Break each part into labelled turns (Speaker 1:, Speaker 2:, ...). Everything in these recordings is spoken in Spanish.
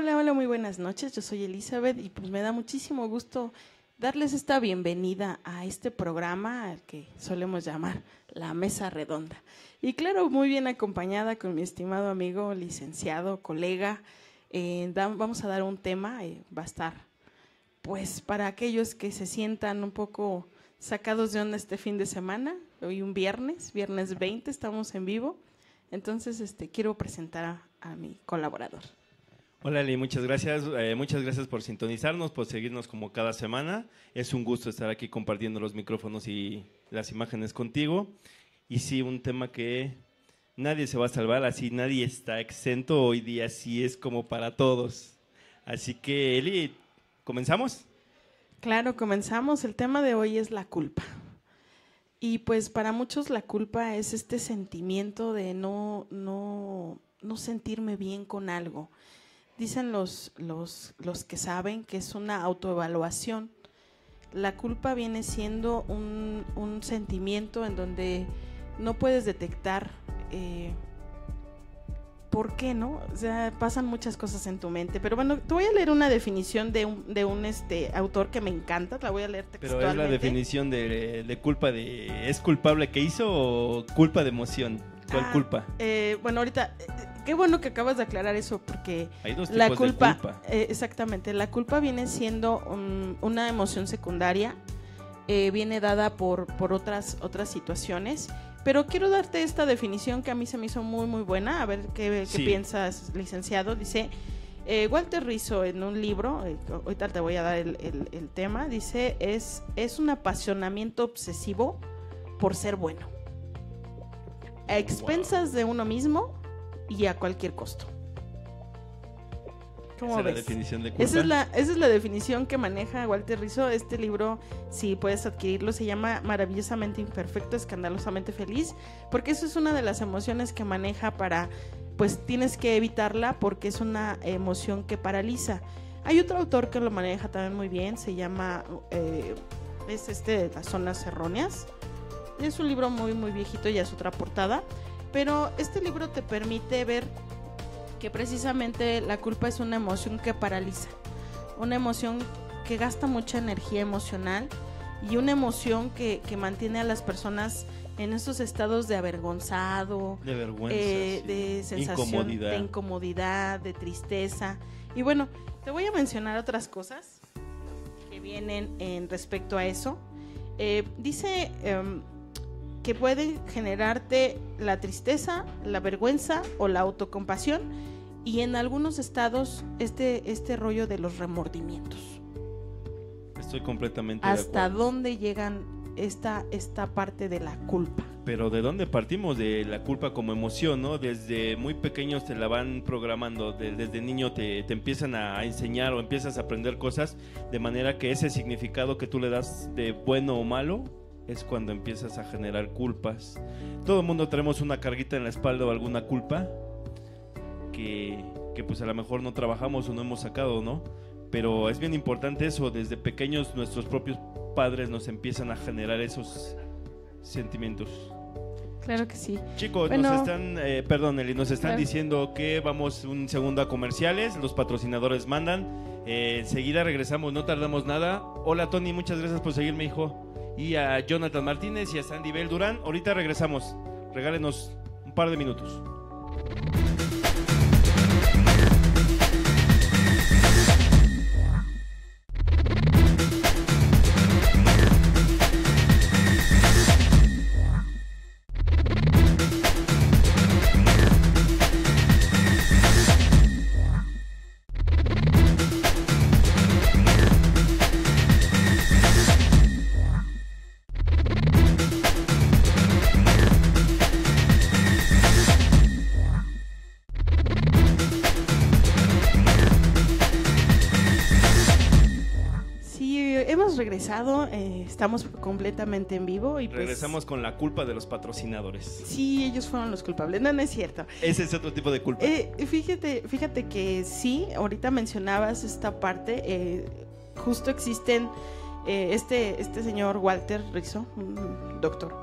Speaker 1: Hola, hola, muy buenas noches. Yo soy Elizabeth y pues me da muchísimo gusto darles esta bienvenida a este programa al que solemos llamar La Mesa Redonda. Y claro, muy bien acompañada con mi estimado amigo, licenciado, colega. Vamos a dar un tema, va a estar pues para aquellos que se sientan un poco sacados de onda este fin de semana. Hoy un viernes 20, estamos en vivo. Entonces quiero presentar a mi colaborador.
Speaker 2: Hola Eli, muchas gracias por sintonizarnos, por seguirnos como cada semana. Es un gusto estar aquí compartiendo los micrófonos y las imágenes contigo. Y sí, un tema que nadie se va a salvar, así nadie está exento, hoy día sí es como para todos. Así que Eli, ¿comenzamos?
Speaker 1: Claro, comenzamos. El tema de hoy es la culpa. Y pues para muchos la culpa es este sentimiento de no sentirme bien con algo. Dicen los que saben que es una autoevaluación. La culpa viene siendo un sentimiento en donde no puedes detectar por qué, ¿no? O sea, pasan muchas cosas en tu mente. Pero bueno, te voy a leer una definición de un autor que me encanta, la voy a leer textualmente.
Speaker 2: Pero es la definición de culpa ¿es culpable que hizo o culpa de emoción? ¿Cuál culpa?
Speaker 1: Bueno, ahorita... Qué bueno que acabas de aclarar eso, porque
Speaker 2: hay dos tipos
Speaker 1: la culpa,
Speaker 2: de culpa.
Speaker 1: Exactamente, la culpa viene siendo una emoción secundaria, viene dada por otras situaciones, pero quiero darte esta definición que a mí se me hizo muy muy buena, a ver qué piensas, licenciado. Dice Walter Rizzo en un libro, ahorita te voy a dar el tema, dice, es un apasionamiento obsesivo por ser bueno, a expensas de uno mismo y a cualquier costo. ¿Cómo ves?
Speaker 2: ¿Esa es la definición de culpa?
Speaker 1: Esa es la definición que maneja Walter Rizzo. Este libro, si puedes adquirirlo, se llama Maravillosamente Imperfecto, Escandalosamente Feliz, porque eso es una de las emociones que maneja pues tienes que evitarla porque es una emoción que paraliza. Hay otro autor que lo maneja también muy bien, se llama, es de Las Zonas Erróneas. Es un libro muy muy viejito, ya es otra portada. Pero este libro te permite ver que precisamente la culpa es una emoción que paraliza, una emoción que gasta mucha energía emocional y una emoción que mantiene a las personas en esos estados de avergonzado,
Speaker 2: de vergüenza,
Speaker 1: de sensación de incomodidad, de tristeza. Y bueno, te voy a mencionar otras cosas que vienen en respecto a eso. Dice... que pueden generarte la tristeza, la vergüenza o la autocompasión, y en algunos estados este rollo de los remordimientos.
Speaker 2: Estoy completamente de acuerdo.
Speaker 1: ¿Hasta dónde llegan esta parte de la culpa?
Speaker 2: Pero ¿de dónde partimos de la culpa como emoción, no? Desde muy pequeños te la van programando, desde niño te empiezan a enseñar o empiezas a aprender cosas, de manera que ese significado que tú le das de bueno o malo es cuando empiezas a generar culpas. Todo el mundo tenemos una carguita en la espalda o alguna culpa que pues a lo mejor no trabajamos o no hemos sacado, ¿no? Pero es bien importante eso, desde pequeños nuestros propios padres nos empiezan a generar esos sentimientos.
Speaker 1: Claro que sí.
Speaker 2: Chicos,
Speaker 1: bueno,
Speaker 2: nos están diciendo que vamos un segundo a comerciales, los patrocinadores mandan. Enseguida regresamos, no tardamos nada. Hola Tony, muchas gracias por seguirme, hijo. Y a Jonathan Martínez y a Sandy Bell Durán. Ahorita regresamos. Regálenos un par de minutos.
Speaker 1: Regresado, estamos completamente en vivo y pues,
Speaker 2: regresamos con la culpa de los patrocinadores.
Speaker 1: Sí, ellos fueron los culpables. No es cierto.
Speaker 2: Ese es otro tipo de culpa.
Speaker 1: Fíjate que sí, ahorita mencionabas esta parte, justo existen este señor Walter Rizzo, un doctor,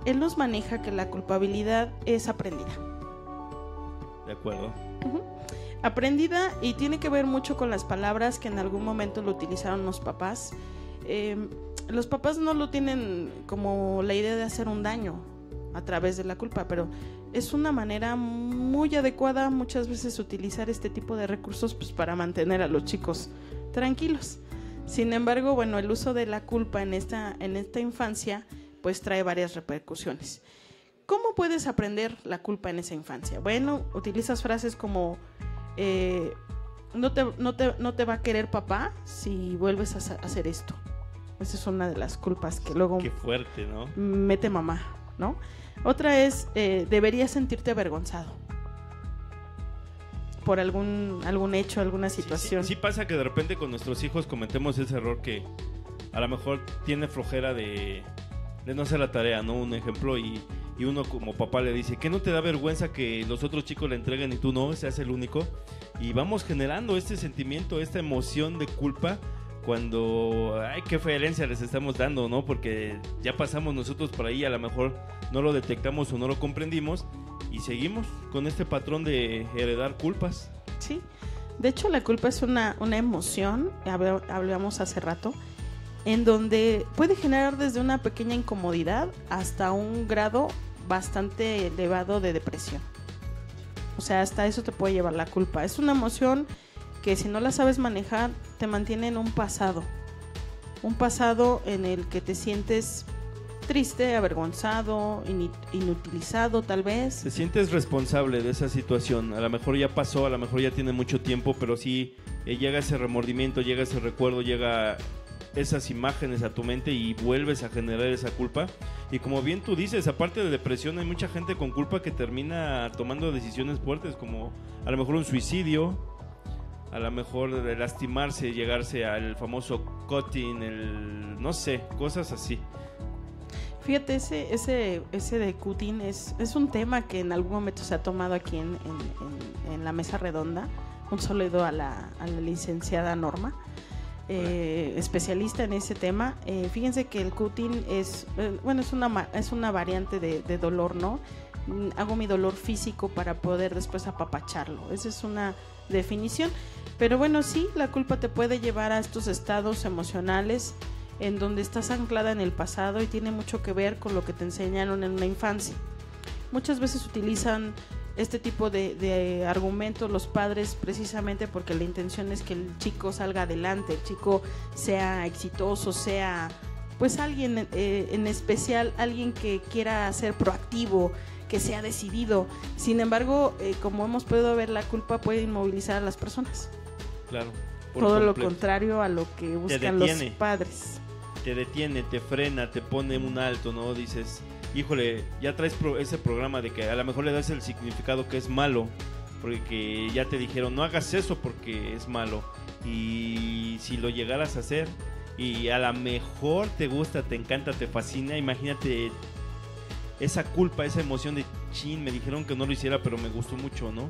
Speaker 1: él nos maneja que la culpabilidad es aprendida.
Speaker 2: De acuerdo.
Speaker 1: aprendida, y tiene que ver mucho con las palabras que en algún momento lo utilizaron los papás. Los papás no lo tienen como la idea de hacer un daño a través de la culpa, pero es una manera muy adecuada muchas veces utilizar este tipo de recursos pues para mantener a los chicos tranquilos. Sin embargo, bueno, el uso de la culpa en esta infancia pues trae varias repercusiones. ¿Cómo puedes aprender la culpa en esa infancia? Bueno, utilizas frases como no te va a querer papá si vuelves a hacer esto. Esa es una de las culpas que luego
Speaker 2: qué fuerte, ¿no?
Speaker 1: mete mamá, ¿no? Otra es deberías sentirte avergonzado por algún hecho, alguna situación.
Speaker 2: Sí pasa que de repente con nuestros hijos cometemos ese error que a lo mejor tiene flojera de no hacer la tarea, ¿no? Un ejemplo, y uno como papá le dice, ¿qué no te da vergüenza que los otros chicos le entreguen y tú no, seas el único? Y vamos generando este sentimiento, esta emoción de culpa cuando, ay, qué fea herencia les estamos dando, ¿no? Porque ya pasamos nosotros por ahí, a lo mejor no lo detectamos o no lo comprendimos y seguimos con este patrón de heredar culpas.
Speaker 1: Sí, de hecho la culpa es una emoción, hablamos hace rato, en donde puede generar desde una pequeña incomodidad hasta un grado bastante elevado de depresión. O sea, hasta eso te puede llevar la culpa. Es una emoción que si no la sabes manejar te mantiene en un pasado en el que te sientes triste, avergonzado, inutilizado tal vez.
Speaker 2: Te sientes responsable de esa situación, a lo mejor ya pasó, a lo mejor ya tiene mucho tiempo, pero sí llega ese remordimiento, llega ese recuerdo, llega esas imágenes a tu mente y vuelves a generar esa culpa. Y como bien tú dices, aparte de depresión, hay mucha gente con culpa que termina tomando decisiones fuertes, como a lo mejor un suicidio, a lo mejor de lastimarse, llegarse al famoso cutting, no sé, cosas así.
Speaker 1: Fíjate, ese de cutting es un tema que en algún momento se ha tomado aquí en la mesa redonda. Un saludo a la licenciada Norma, especialista en ese tema. Fíjense que el cutting es una variante de dolor, ¿no? Hago mi dolor físico para poder después apapacharlo. Esa es una definición. Pero bueno, sí, la culpa te puede llevar a estos estados emocionales en donde estás anclada en el pasado y tiene mucho que ver con lo que te enseñaron en la infancia. Muchas veces utilizan este tipo de argumentos los padres precisamente porque la intención es que el chico salga adelante, el chico sea exitoso, sea pues alguien en especial, alguien que quiera ser proactivo, que sea decidido. Sin embargo, como hemos podido ver, la culpa puede inmovilizar a las personas.
Speaker 2: Claro.
Speaker 1: Todo lo contrario a lo que buscan los padres.
Speaker 2: Te detiene, te frena, te pone un alto, ¿no? Dices, híjole, ya traes ese programa de que a lo mejor le das el significado que es malo, porque ya te dijeron, no hagas eso porque es malo. Y si lo llegaras a hacer, y a lo mejor te gusta, te encanta, te fascina, imagínate esa culpa, esa emoción de, chin, me dijeron que no lo hiciera, pero me gustó mucho, ¿no?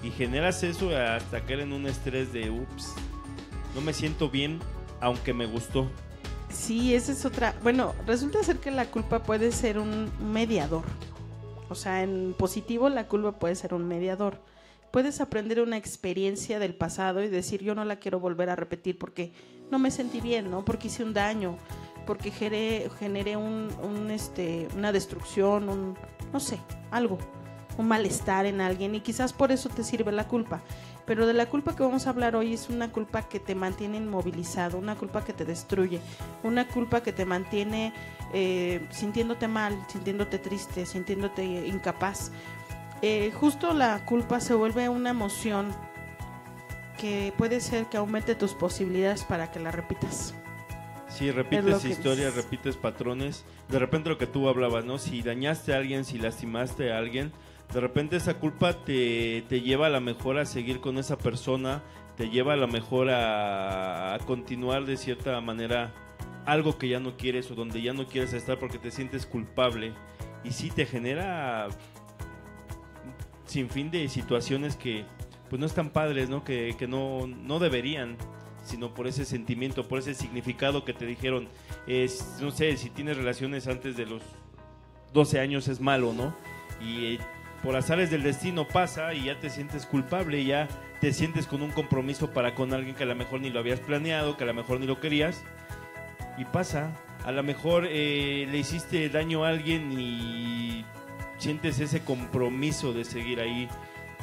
Speaker 2: Y generas eso hasta caer en un estrés de, ups, no me siento bien, aunque me gustó.
Speaker 1: Sí, esa es otra. Bueno, resulta ser que la culpa puede ser un mediador. O sea, en positivo la culpa puede ser un mediador. Puedes aprender una experiencia del pasado y decir, yo no la quiero volver a repetir porque no me sentí bien, ¿no? Porque hice un daño, porque generé una destrucción, no sé, algo, un malestar en alguien, y quizás por eso te sirve la culpa. Pero de la culpa que vamos a hablar hoy es una culpa que te mantiene inmovilizado, una culpa que te destruye, una culpa que te mantiene sintiéndote mal, sintiéndote triste, sintiéndote incapaz. Justo la culpa se vuelve una emoción que puede ser que aumente tus posibilidades para que la repitas.
Speaker 2: Sí, repites historias, repites patrones. De repente lo que tú hablabas, ¿no? Si dañaste a alguien, si lastimaste a alguien, de repente esa culpa te lleva a lo mejor a seguir con esa persona, te lleva a lo mejor a continuar de cierta manera algo que ya no quieres o donde ya no quieres estar porque te sientes culpable. Y sí te genera sin fin de situaciones que pues no están padres, ¿no? Que no deberían, sino por ese sentimiento, por ese significado que te dijeron. No sé, si tienes relaciones antes de los 12 años es malo, ¿no? Y por azares del destino pasa y ya te sientes culpable, ya te sientes con un compromiso para con alguien que a lo mejor ni lo habías planeado, que a lo mejor ni lo querías, y pasa. A lo mejor le hiciste daño a alguien y sientes ese compromiso de seguir ahí,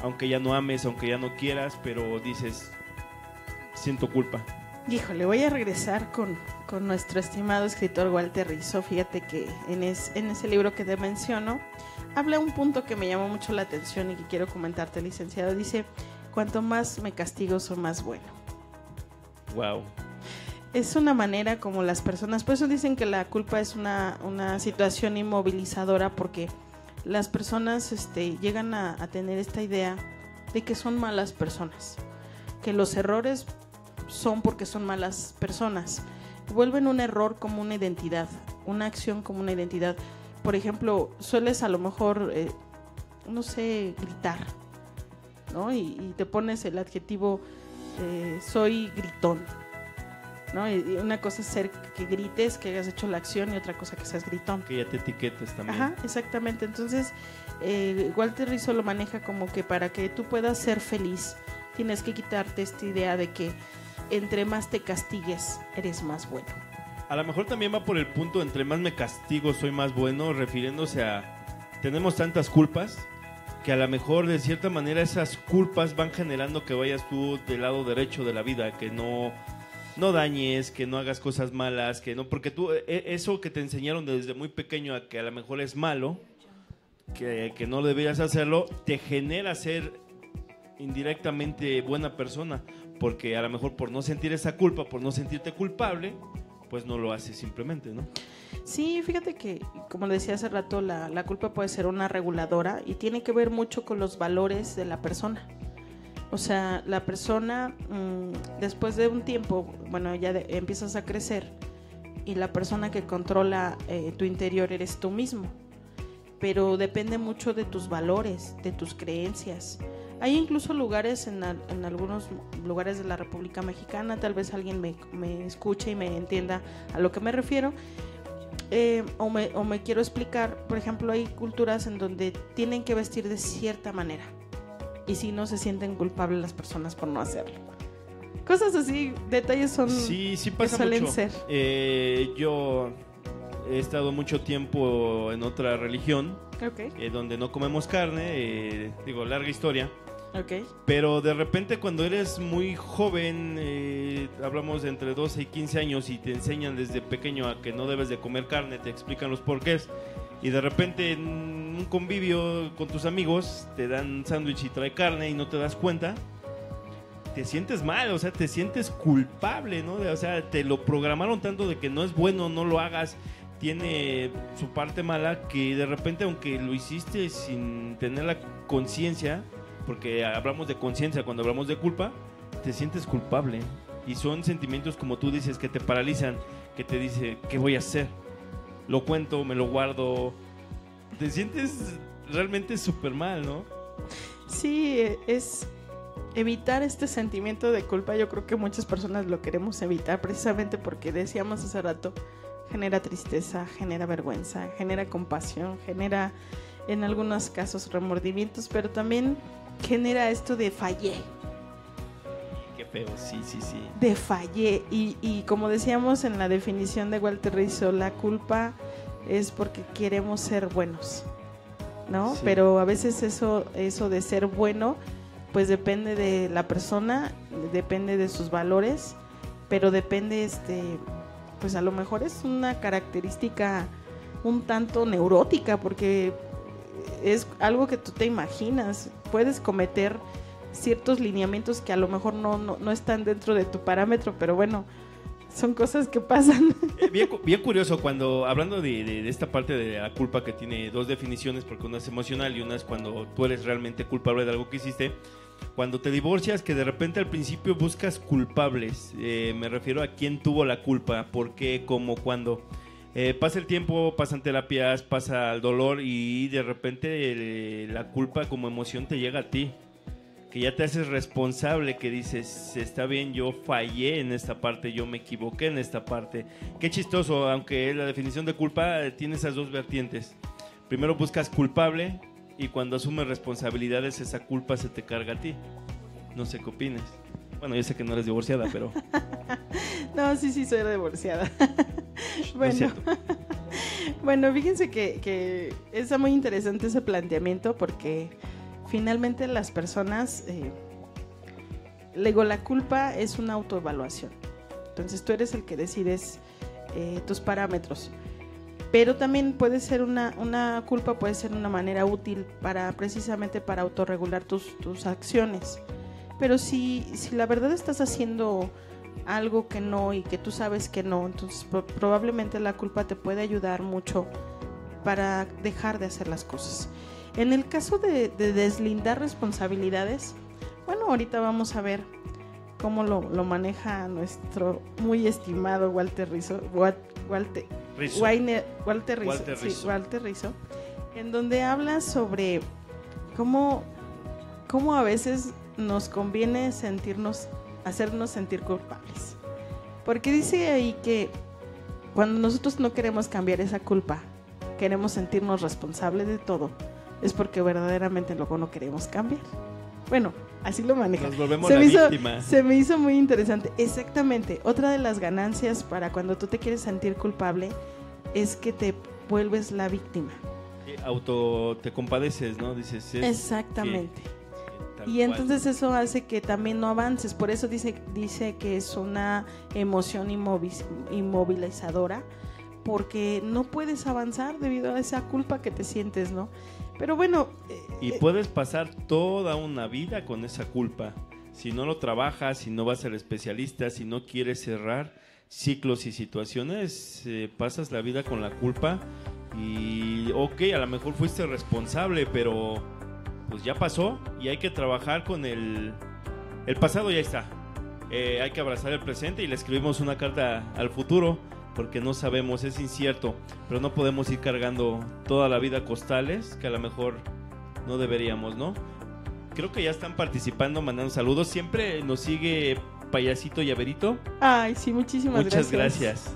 Speaker 2: aunque ya no ames, aunque ya no quieras, pero dices, siento culpa.
Speaker 1: Híjole, voy a regresar con nuestro estimado escritor Walter Rizzo. Fíjate que en ese libro que te menciono, habla un punto que me llamó mucho la atención y que quiero comentarte, licenciado. Dice, cuanto más me castigo, soy más bueno.
Speaker 2: Wow.
Speaker 1: Es una manera como las personas, por eso dicen que la culpa es una situación inmovilizadora, porque las personas llegan a tener esta idea de que son malas personas, que los errores son porque son malas personas. Vuelven un error como una identidad, una acción como una identidad. Por ejemplo, sueles a lo mejor, no sé, gritar, ¿no? Y te pones el adjetivo, soy gritón, ¿no? Y una cosa es ser que grites, que hayas hecho la acción, y otra cosa que seas gritón.
Speaker 2: Que ya te etiquetes también.
Speaker 1: Ajá, exactamente. Entonces, Walter Rizzo lo maneja como que para que tú puedas ser feliz, tienes que quitarte esta idea de que entre más te castigues, eres más bueno.
Speaker 2: A lo mejor también va por el punto, entre más me castigo, soy más bueno, refiriéndose a, tenemos tantas culpas, que a lo mejor de cierta manera esas culpas van generando que vayas tú del lado derecho de la vida, que no dañes, que no hagas cosas malas, que no, porque tú, eso que te enseñaron desde muy pequeño a que a lo mejor es malo, que no deberías hacerlo, te genera ser indirectamente buena persona, porque a lo mejor por no sentir esa culpa, por no sentirte culpable, pues no lo haces simplemente, ¿no?
Speaker 1: Sí, fíjate que, como decía hace rato, la culpa puede ser una reguladora y tiene que ver mucho con los valores de la persona. O sea, la persona, después de un tiempo, bueno, ya empiezas a crecer, y la persona que controla tu interior eres tú mismo, pero depende mucho de tus valores, de tus creencias. Hay incluso lugares, en algunos lugares de la República Mexicana, tal vez alguien me escuche y me entienda a lo que me refiero, o me quiero explicar. Por ejemplo, hay culturas en donde tienen que vestir de cierta manera, y si no, se sienten culpables las personas por no hacerlo. Cosas así, detalles son
Speaker 2: sí pasa
Speaker 1: que suelen
Speaker 2: mucho.
Speaker 1: ser.
Speaker 2: Yo he estado mucho tiempo en otra religión,
Speaker 1: Okay.
Speaker 2: donde no comemos carne, larga historia.
Speaker 1: Okay.
Speaker 2: Pero de repente cuando eres muy joven, hablamos de entre 12 y 15 años, y te enseñan desde pequeño a que no debes de comer carne, te explican los porqués, y de repente en un convivio con tus amigos te dan sándwich y trae carne y no te das cuenta, te sientes mal, o sea, te sientes culpable, ¿no? O sea, te lo programaron tanto de que no es bueno, no lo hagas, tiene su parte mala, que de repente, aunque lo hiciste sin tener la conciencia, porque hablamos de conciencia cuando hablamos de culpa, te sientes culpable, y son sentimientos, como tú dices, que te paralizan, que te dice, ¿qué voy a hacer? Lo cuento, me lo guardo, te sientes realmente súper mal, ¿no?
Speaker 1: Sí, es evitar este sentimiento de culpa. Yo creo que muchas personas lo queremos evitar, precisamente porque decíamos hace rato, genera tristeza, genera vergüenza, genera compasión, genera en algunos casos remordimientos, pero también genera esto de fallé.
Speaker 2: Qué feo, sí.
Speaker 1: De fallé, y como decíamos en la definición de Walter Rizzo, la culpa es porque queremos ser buenos, ¿no?
Speaker 2: Sí.
Speaker 1: Pero a veces eso de ser bueno, pues depende de la persona, depende de sus valores, pero depende, pues a lo mejor es una característica un tanto neurótica, porque es algo que tú te imaginas. Puedes cometer ciertos lineamientos que a lo mejor no están dentro de tu parámetro, pero bueno, son cosas que pasan.
Speaker 2: Bien curioso, cuando hablando de esta parte de la culpa, que tiene dos definiciones, porque una es emocional y una es cuando tú eres realmente culpable de algo que hiciste. Cuando te divorcias, que de repente al principio buscas culpables, me refiero a quién tuvo la culpa, por qué, cómo, cuándo. Pasa el tiempo, pasan terapias, pasa el dolor, y de repente la culpa como emoción te llega a ti, que ya te haces responsable, que dices, está bien, yo fallé en esta parte, yo me equivoqué en esta parte. Qué chistoso, aunque la definición de culpa tiene esas dos vertientes. Primero buscas culpable, y cuando asumes responsabilidades esa culpa se te carga a ti. No sé qué opines. Bueno, yo sé que no eres divorciada, pero...
Speaker 1: No, sí, soy divorciada.
Speaker 2: No es cierto.
Speaker 1: Bueno, fíjense que está muy interesante ese planteamiento porque finalmente las personas, la culpa es una autoevaluación. Entonces tú eres el que decides tus parámetros. Pero también puede ser una culpa, puede ser una manera útil precisamente para autorregular tus acciones. Pero si la verdad estás haciendo algo que no y que tú sabes que no, entonces probablemente la culpa te puede ayudar mucho para dejar de hacer las cosas. En el caso de deslindar responsabilidades, bueno, ahorita vamos a ver cómo lo maneja nuestro muy estimado Walter Rizzo, Walter Rizzo, en donde habla sobre cómo a veces nos conviene hacernos sentir culpables. Porque dice ahí que cuando nosotros no queremos cambiar esa culpa, queremos sentirnos responsables de todo, es porque verdaderamente luego no queremos cambiar. Bueno, así lo maneja.
Speaker 2: Nos volvemos la víctima.
Speaker 1: Se me hizo muy interesante. Exactamente. Otra de las ganancias para cuando tú te quieres sentir culpable es que te vuelves la víctima.
Speaker 2: Te compadeces, ¿no? Dices.
Speaker 1: Exactamente. Y entonces eso hace que también no avances. Por eso dice que es una emoción inmovilizadora, porque no puedes avanzar debido a esa culpa que te sientes, ¿no? Pero bueno...
Speaker 2: y puedes pasar toda una vida con esa culpa. Si no lo trabajas, si no vas al especialista, si no quieres cerrar ciclos y situaciones, pasas la vida con la culpa y ok, a lo mejor fuiste responsable, pero pues ya pasó y hay que trabajar con el pasado, ya está. Hay que abrazar el presente y le escribimos una carta al futuro, porque no sabemos, es incierto, pero no podemos ir cargando toda la vida costales que a lo mejor no deberíamos, ¿no? Creo que ya están participando, mandando saludos. Siempre nos sigue Payasito Llaverito.
Speaker 1: Ay, sí, muchísimas
Speaker 2: Muchas gracias.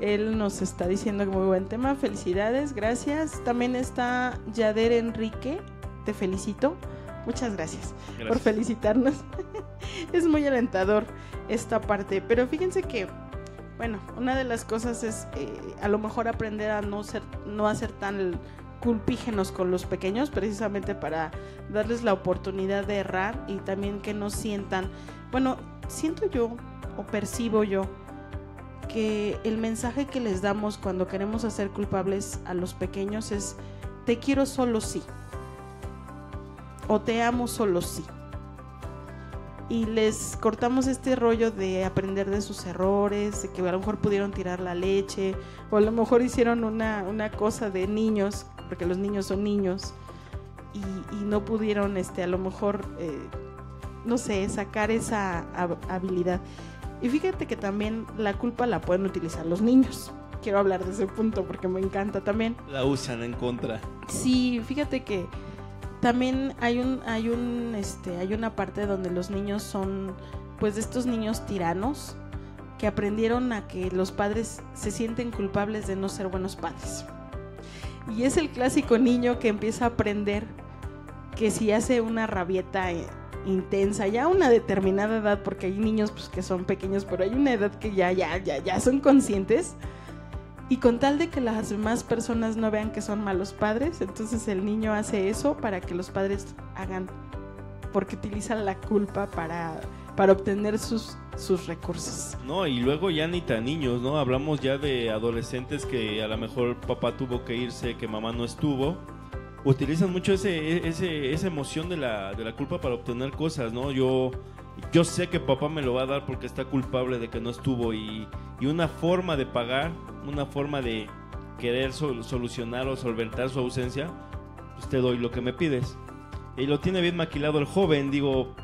Speaker 1: Él nos está diciendo que muy buen tema, felicidades, gracias. También está Yader Enrique, te felicito. Muchas gracias por felicitarnos. Es muy alentador esta parte, pero fíjense que bueno, una de las cosas es a lo mejor aprender a no hacer tan culpígenos con los pequeños, precisamente para darles la oportunidad de errar y también que no sientan, bueno, siento yo o percibo yo que el mensaje que les damos cuando queremos hacer culpables a los pequeños es: te quiero solo sí, o te amo solo sí. Y les cortamos este rollo de aprender de sus errores, de que a lo mejor pudieron tirar la leche, o a lo mejor hicieron una cosa de niños, porque los niños son niños, y no pudieron a lo mejor, no sé, sacar esa habilidad. Y fíjate que también la culpa la pueden utilizar los niños. Quiero hablar de ese punto porque me encanta también.
Speaker 2: La usan en contra.
Speaker 1: Sí, fíjate que también hay una parte donde los niños son, pues, de estos niños tiranos que aprendieron a que los padres se sienten culpables de no ser buenos padres. Y es el clásico niño que empieza a aprender que si hace una rabieta intensa, ya a una determinada edad, porque hay niños pues que son pequeños, pero hay una edad que ya son conscientes. Y con tal de que las demás personas no vean que son malos padres, entonces el niño hace eso para que los padres hagan, porque utilizan la culpa para obtener sus recursos.
Speaker 2: No, y luego ya ni tan niños, ¿no? Hablamos ya de adolescentes que a lo mejor papá tuvo que irse, que mamá no estuvo. Utilizan mucho esa emoción de la culpa para obtener cosas, ¿no? Yo sé que papá me lo va a dar porque está culpable de que no estuvo, y una forma de pagar, una forma de querer solucionar o solventar su ausencia, pues te doy lo que me pides. Y lo tiene bien maquilado el joven, digo,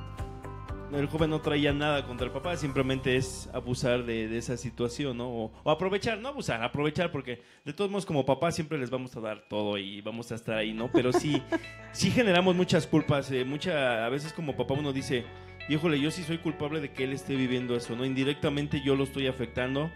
Speaker 2: el joven no traía nada contra el papá, simplemente es abusar de esa situación, ¿no? O aprovechar, no abusar, aprovechar, porque de todos modos como papá siempre les vamos a dar todo y vamos a estar ahí, ¿no? Pero sí generamos muchas culpas, a veces como papá uno dice, híjole, yo sí soy culpable de que él esté viviendo eso, ¿no? Indirectamente yo lo estoy afectando,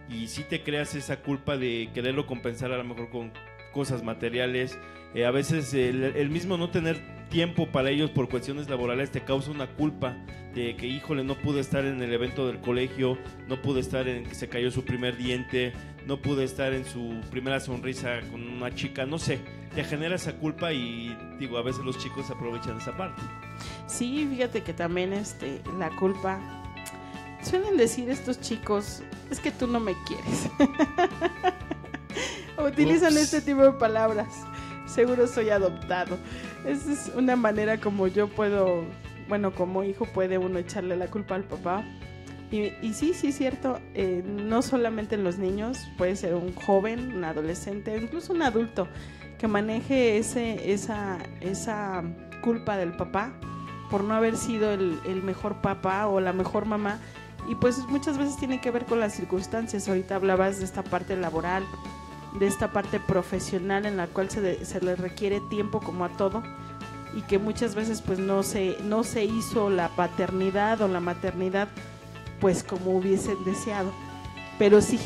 Speaker 2: y sí te creas esa culpa de quererlo compensar a lo mejor con cosas materiales. A veces el mismo no tener tiempo para ellos por cuestiones laborales te causa una culpa de que, híjole, no pude estar en el evento del colegio, no pude estar en que se cayó su primer diente, no pude estar en su primera sonrisa con una chica, no sé, te genera esa culpa y digo, a veces los chicos aprovechan esa parte.
Speaker 1: Sí, fíjate que también la culpa, suelen decir estos chicos, es que tú no me quieres. Utilizan este tipo de palabras. Seguro soy adoptado. Esa es una manera como yo puedo, bueno, como hijo puede uno echarle la culpa al papá. Y sí, es cierto, no solamente en los niños, puede ser un joven, un adolescente, incluso un adulto que maneje esa culpa del papá por no haber sido el mejor papá o la mejor mamá. Y pues muchas veces tiene que ver con las circunstancias. Ahorita hablabas de esta parte laboral, de esta parte profesional en la cual se le requiere tiempo como a todo, y que muchas veces pues no se hizo la paternidad o la maternidad pues como hubiesen deseado, pero sí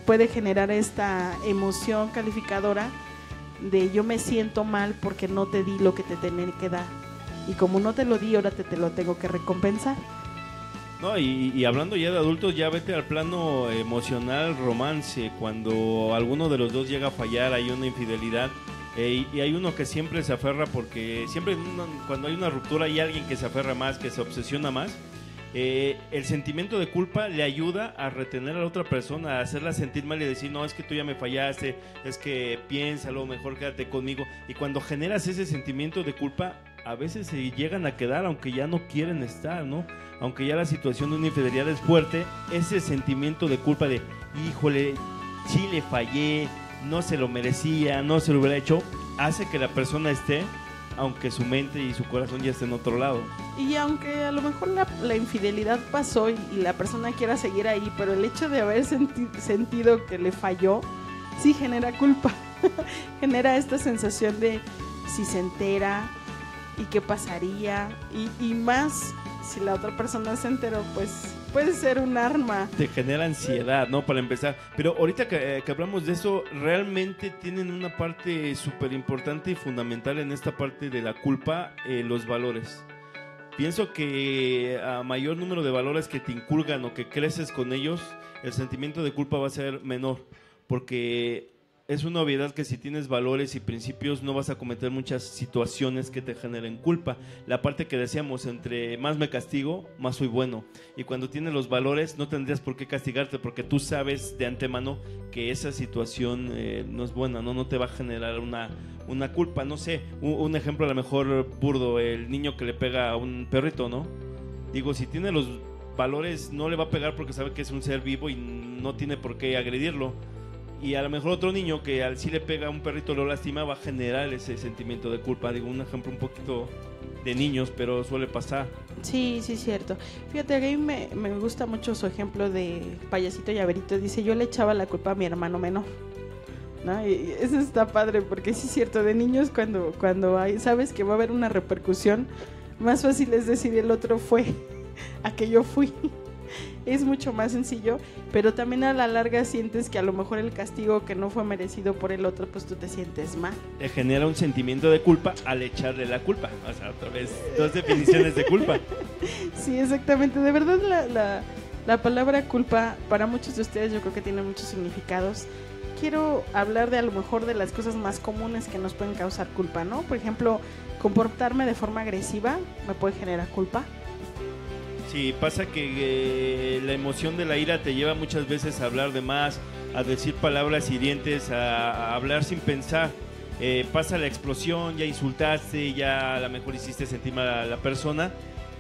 Speaker 1: puede generar esta emoción calificadora de yo me siento mal porque no te di lo que te tenía que dar, y como no te lo di, ahora te lo tengo que recompensar.
Speaker 2: No, y hablando ya de adultos, ya vete al plano emocional, romance, cuando alguno de los dos llega a fallar, hay una infidelidad, y hay uno que siempre se aferra, porque siempre cuando hay una ruptura hay alguien que se aferra más, que se obsesiona más. El sentimiento de culpa le ayuda a retener a la otra persona, a hacerla sentir mal y decir, no, es que tú ya me fallaste, es que piénsalo, mejor quédate conmigo. Y cuando generas ese sentimiento de culpa, a veces se llegan a quedar aunque ya no quieren estar, ¿no? Aunque ya la situación de una infidelidad es fuerte, ese sentimiento de culpa de, híjole, sí le fallé, no se lo merecía, no se lo hubiera hecho, hace que la persona esté, aunque su mente y su corazón ya estén en otro lado.
Speaker 1: Y aunque a lo mejor la infidelidad pasó y la persona quiera seguir ahí, pero el hecho de haber sentido que le falló, sí genera culpa. Genera esta sensación de si se entera y qué pasaría, y más si la otra persona se enteró, pues puede ser un arma.
Speaker 2: Te genera ansiedad, ¿no? Para empezar. Pero ahorita que hablamos de eso, realmente tienen una parte súper importante y fundamental en esta parte de la culpa, los valores. Pienso que a mayor número de valores que te inculcan o que creces con ellos, el sentimiento de culpa va a ser menor, porque es una obviedad que si tienes valores y principios no vas a cometer muchas situaciones que te generen culpa. La parte que decíamos, entre más me castigo, más soy bueno. Y cuando tienes los valores no tendrías por qué castigarte, porque tú sabes de antemano que esa situación no es buena, no te va a generar una culpa. No sé, un ejemplo a lo mejor burdo, el niño que le pega a un perrito, ¿no? Digo, si tiene los valores no le va a pegar porque sabe que es un ser vivo y no tiene por qué agredirlo. Y a lo mejor otro niño que al sí le pega a un perrito, lo lastima, va a generar ese sentimiento de culpa. Digo, un ejemplo un poquito de niños, pero suele pasar.
Speaker 1: Sí, cierto. Fíjate, a mí me gusta mucho su ejemplo de Payasito Llaverito. Dice, yo le echaba la culpa a mi hermano menor, ¿no? Y eso está padre, porque sí es cierto, de niños cuando sabes que va a haber una repercusión, más fácil es decir el otro fue a que yo fui. Es mucho más sencillo, pero también a la larga sientes que a lo mejor el castigo que no fue merecido por el otro, pues tú te sientes mal.
Speaker 2: Te genera un sentimiento de culpa al echarle la culpa. O sea, otra vez, dos definiciones de culpa.
Speaker 1: Sí, exactamente. De verdad, la palabra culpa para muchos de ustedes yo creo que tiene muchos significados. Quiero hablar de a lo mejor de las cosas más comunes que nos pueden causar culpa, ¿no? Por ejemplo, comportarme de forma agresiva me puede generar culpa.
Speaker 2: Sí, pasa que la emoción de la ira te lleva muchas veces a hablar de más, a decir palabras hirientes, a hablar sin pensar. Pasa la explosión, ya insultaste, ya a lo mejor hiciste sentir mal a la persona,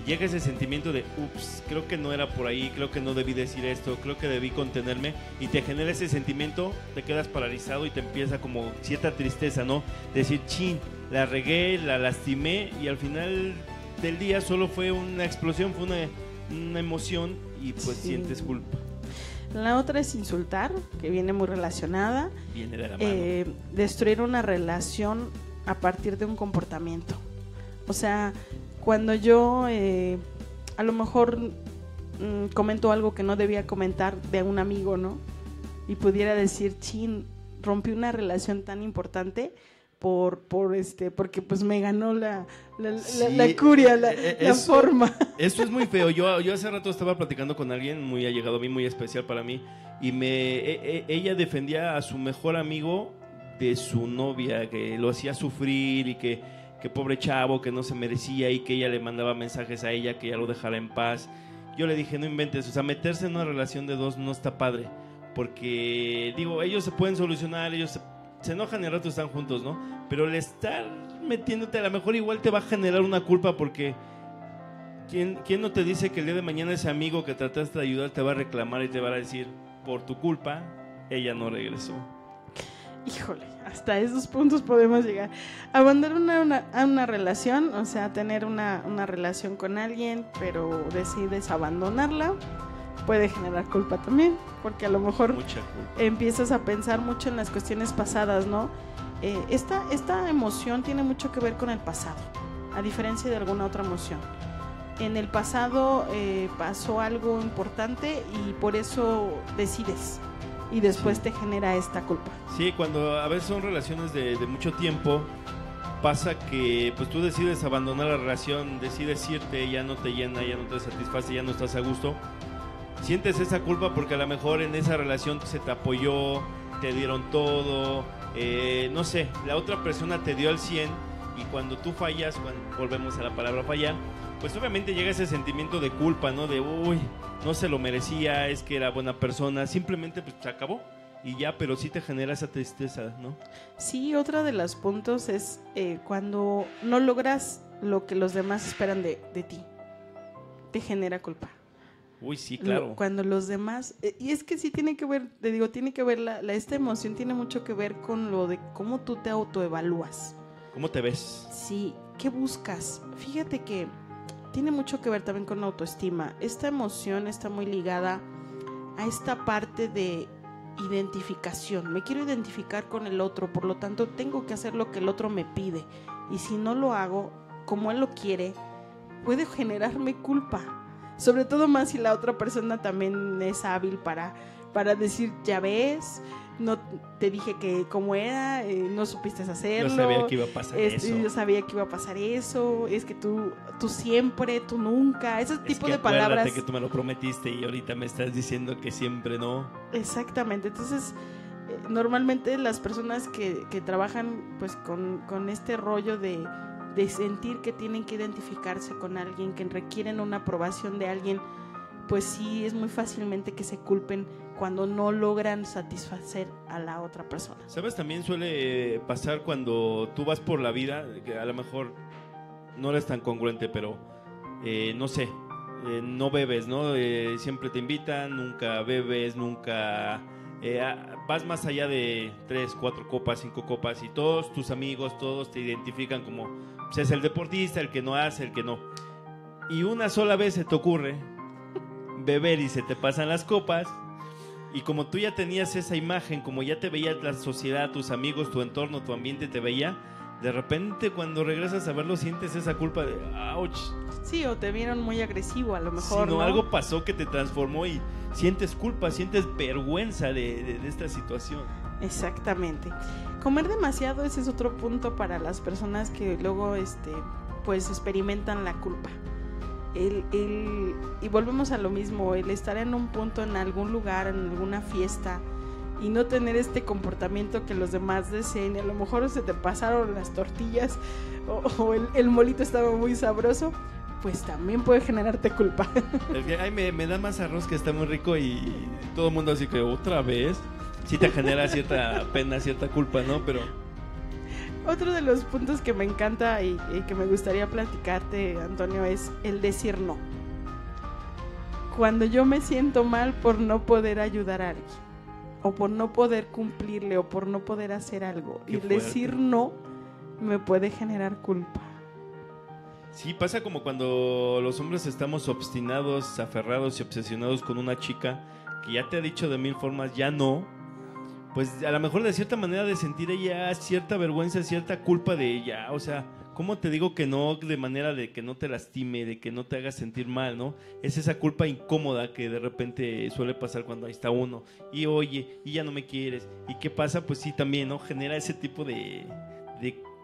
Speaker 2: y llega ese sentimiento de, ups, creo que no era por ahí, creo que no debí decir esto, creo que debí contenerme, y te genera ese sentimiento, te quedas paralizado y te empieza como cierta tristeza, ¿no? Decir, chin, la regué, la lastimé, y al final del día solo fue una explosión, fue una emoción, y pues sí, sientes culpa.
Speaker 1: La otra es insultar, que viene muy relacionada.
Speaker 2: Viene de la mano.
Speaker 1: Destruir una relación a partir de un comportamiento. O sea, cuando yo a lo mejor comento algo que no debía comentar de un amigo, ¿no? Y pudiera decir, chin, rompí una relación tan importante porque pues me ganó la curia, la forma.
Speaker 2: Eso es muy feo. Yo hace rato estaba platicando con alguien muy allegado a mí, muy especial para mí, y ella defendía a su mejor amigo de su novia, que lo hacía sufrir y que pobre chavo, que no se merecía, y que ella le mandaba mensajes a ella que ya lo dejara en paz. Yo le dije, no inventes, o sea, meterse en una relación de dos no está padre, porque digo, ellos se pueden solucionar, ellos se enojan y al rato están juntos, ¿no? Pero el estar metiéndote a lo mejor igual te va a generar una culpa, porque ¿quién no te dice que el día de mañana ese amigo que trataste de ayudar te va a reclamar y te va a decir, por tu culpa, ella no regresó?
Speaker 1: Híjole, hasta esos puntos podemos llegar. Abandonar una relación, o sea, tener una relación con alguien, pero decides abandonarla, puede generar culpa también, porque a lo mejor empiezas a pensar mucho en las cuestiones pasadas, ¿no? Esta emoción tiene mucho que ver con el pasado, a diferencia de alguna otra emoción. En el pasado pasó algo importante y por eso decides, y después te genera esta culpa.
Speaker 2: Sí, cuando a veces son relaciones de mucho tiempo, pasa que pues tú decides abandonar la relación, decides irte, ya no te llena, ya no te satisface, ya no estás a gusto. Sientes esa culpa porque a lo mejor en esa relación se te apoyó, te dieron todo, no sé, la otra persona te dio al 100, y cuando tú fallas, volvemos a la palabra fallar, pues obviamente llega ese sentimiento de culpa, ¿no? De, uy, no se lo merecía, es que era buena persona, simplemente pues se acabó y ya, pero sí te genera esa tristeza, ¿no?
Speaker 1: Sí, otro de los puntos es cuando no logras lo que los demás esperan de ti, te genera culpa.
Speaker 2: Uy, sí, claro.
Speaker 1: Cuando los demás, y es que sí tiene que ver, te digo, tiene que ver, esta emoción tiene mucho que ver con lo de cómo tú te autoevalúas.
Speaker 2: ¿Cómo te ves?
Speaker 1: Sí, ¿qué buscas? Fíjate que tiene mucho que ver también con la autoestima. Esta emoción está muy ligada a esta parte de identificación. Me quiero identificar con el otro, por lo tanto tengo que hacer lo que el otro me pide. Y si no lo hago como él lo quiere, puede generarme culpa. Sobre todo más si la otra persona también es hábil para decir, ya ves, no te dije que cómo era, no supiste hacerlo.
Speaker 2: Yo sabía que iba a pasar eso.
Speaker 1: Yo sabía que iba a pasar eso, es que tú siempre, tú nunca, ese tipo de palabras.
Speaker 2: Acuérdate que tú me lo prometiste y ahorita me estás diciendo que siempre no.
Speaker 1: Exactamente, entonces normalmente las personas que trabajan pues con este rollo de sentir que tienen que identificarse con alguien, que requieren una aprobación de alguien, pues sí es muy fácilmente que se culpen cuando no logran satisfacer a la otra persona.
Speaker 2: ¿Sabes? También suele pasar cuando tú vas por la vida, que a lo mejor no eres tan congruente, pero no sé, no bebes, ¿no? Siempre te invitan, nunca bebes, nunca... vas más allá de 3, 4 copas, 5 copas, y todos tus amigos, todos te identifican como pues, es el deportista, el que no hace, el que no. Y una sola vez se te ocurre beber y se te pasan las copas, y como tú ya tenías esa imagen, como ya te veía la sociedad, tus amigos, tu entorno, tu ambiente te veía, de repente cuando regresas a verlo sientes esa culpa de ouch.
Speaker 1: Sí, o te vieron muy agresivo a lo mejor,
Speaker 2: sí,
Speaker 1: ¿no?
Speaker 2: Algo pasó que te transformó y sientes culpa, sientes vergüenza de esta situación.
Speaker 1: Exactamente. Comer demasiado, ese es otro punto para las personas que luego pues experimentan la culpa. Y volvemos a lo mismo, el estar en un punto, en algún lugar, en alguna fiesta, y no tener este comportamiento que los demás deseen. A lo mejor se te pasaron las tortillas o el molito estaba muy sabroso, pues también puede generarte culpa.
Speaker 2: Es que, ay, me da más arroz que está muy rico, y todo el mundo así que otra vez. Sí te genera cierta pena, cierta culpa, ¿no? Pero
Speaker 1: otro de los puntos que me encanta y que me gustaría platicarte, Antonio, es el decir no. Cuando yo me siento mal por no poder ayudar a alguien, o por no poder cumplirle, o por no poder hacer algo, y decir no me puede generar culpa.
Speaker 2: Sí, pasa como cuando los hombres estamos obstinados, aferrados y obsesionados con una chica que ya te ha dicho de 1000 formas ya no, pues a lo mejor de cierta manera de sentir ella cierta vergüenza, cierta culpa de ella, o sea, ¿cómo te digo que no de manera de que no te lastime, de que no te haga sentir mal, ¿no? Es esa culpa incómoda que de repente suele pasar cuando ahí está uno y oye, y ya no me quieres. ¿Y qué pasa? Pues sí, también, ¿no? Genera ese tipo de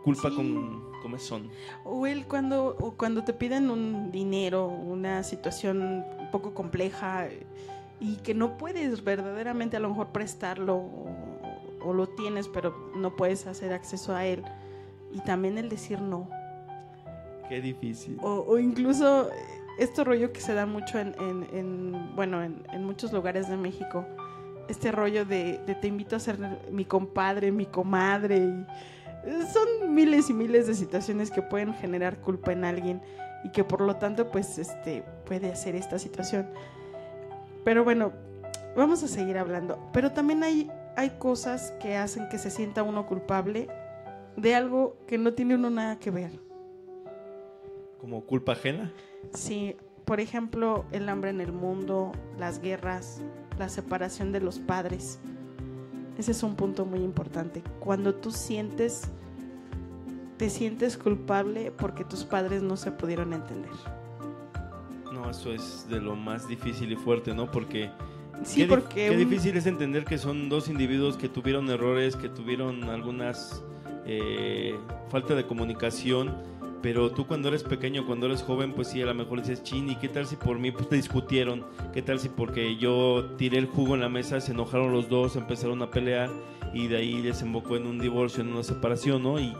Speaker 2: culpa con comezón.
Speaker 1: O cuando te piden un dinero, una situación un poco compleja y que no puedes verdaderamente a lo mejor prestarlo o lo tienes pero no puedes hacer acceso a él. Y también el decir no.
Speaker 2: Qué difícil.
Speaker 1: O incluso este rollo que se da mucho en muchos lugares de México. Este rollo de te invito a ser mi compadre, mi comadre. Y son miles y miles de situaciones que pueden generar culpa en alguien y que por lo tanto pues puede hacer esta situación. Pero bueno, vamos a seguir hablando. Pero también hay cosas que hacen que se sienta uno culpable de algo que no tiene uno nada que ver.
Speaker 2: ¿Como culpa ajena?
Speaker 1: Sí, por ejemplo, el hambre en el mundo, las guerras, la separación de los padres. Ese es un punto muy importante. Cuando tú te sientes culpable porque tus padres no se pudieron entender.
Speaker 2: No, eso es de lo más difícil y fuerte, ¿no? Porque...
Speaker 1: Sí, porque...
Speaker 2: Qué difícil es entender que son dos individuos que tuvieron errores, que tuvieron algunas... falta de comunicación, pero tú cuando eres pequeño, cuando eres joven, pues sí, a lo mejor dices, chin, ¿y qué tal si por mí pues, te discutieron? ¿Qué tal si porque yo tiré el jugo en la mesa, se enojaron los dos, empezaron a pelear y de ahí desembocó en un divorcio, en una separación, ¿no? Y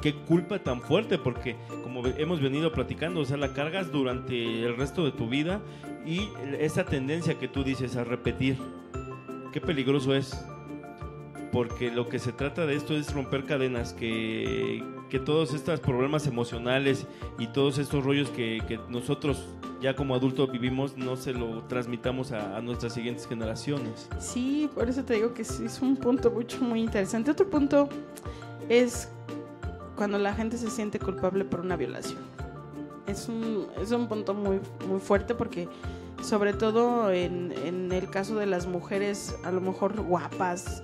Speaker 2: qué culpa tan fuerte, porque como hemos venido platicando, o sea, la cargas durante el resto de tu vida y esa tendencia que tú dices a repetir, qué peligroso es. Porque lo que se trata de esto es romper cadenas, que todos estos problemas emocionales y todos estos rollos que nosotros ya como adultos vivimos no se lo transmitamos a nuestras siguientes generaciones.
Speaker 1: Sí, por eso te digo que sí, es un punto muy interesante. Otro punto es cuando la gente se siente culpable por una violación. Es un punto muy, muy fuerte porque sobre todo en el caso de las mujeres a lo mejor guapas,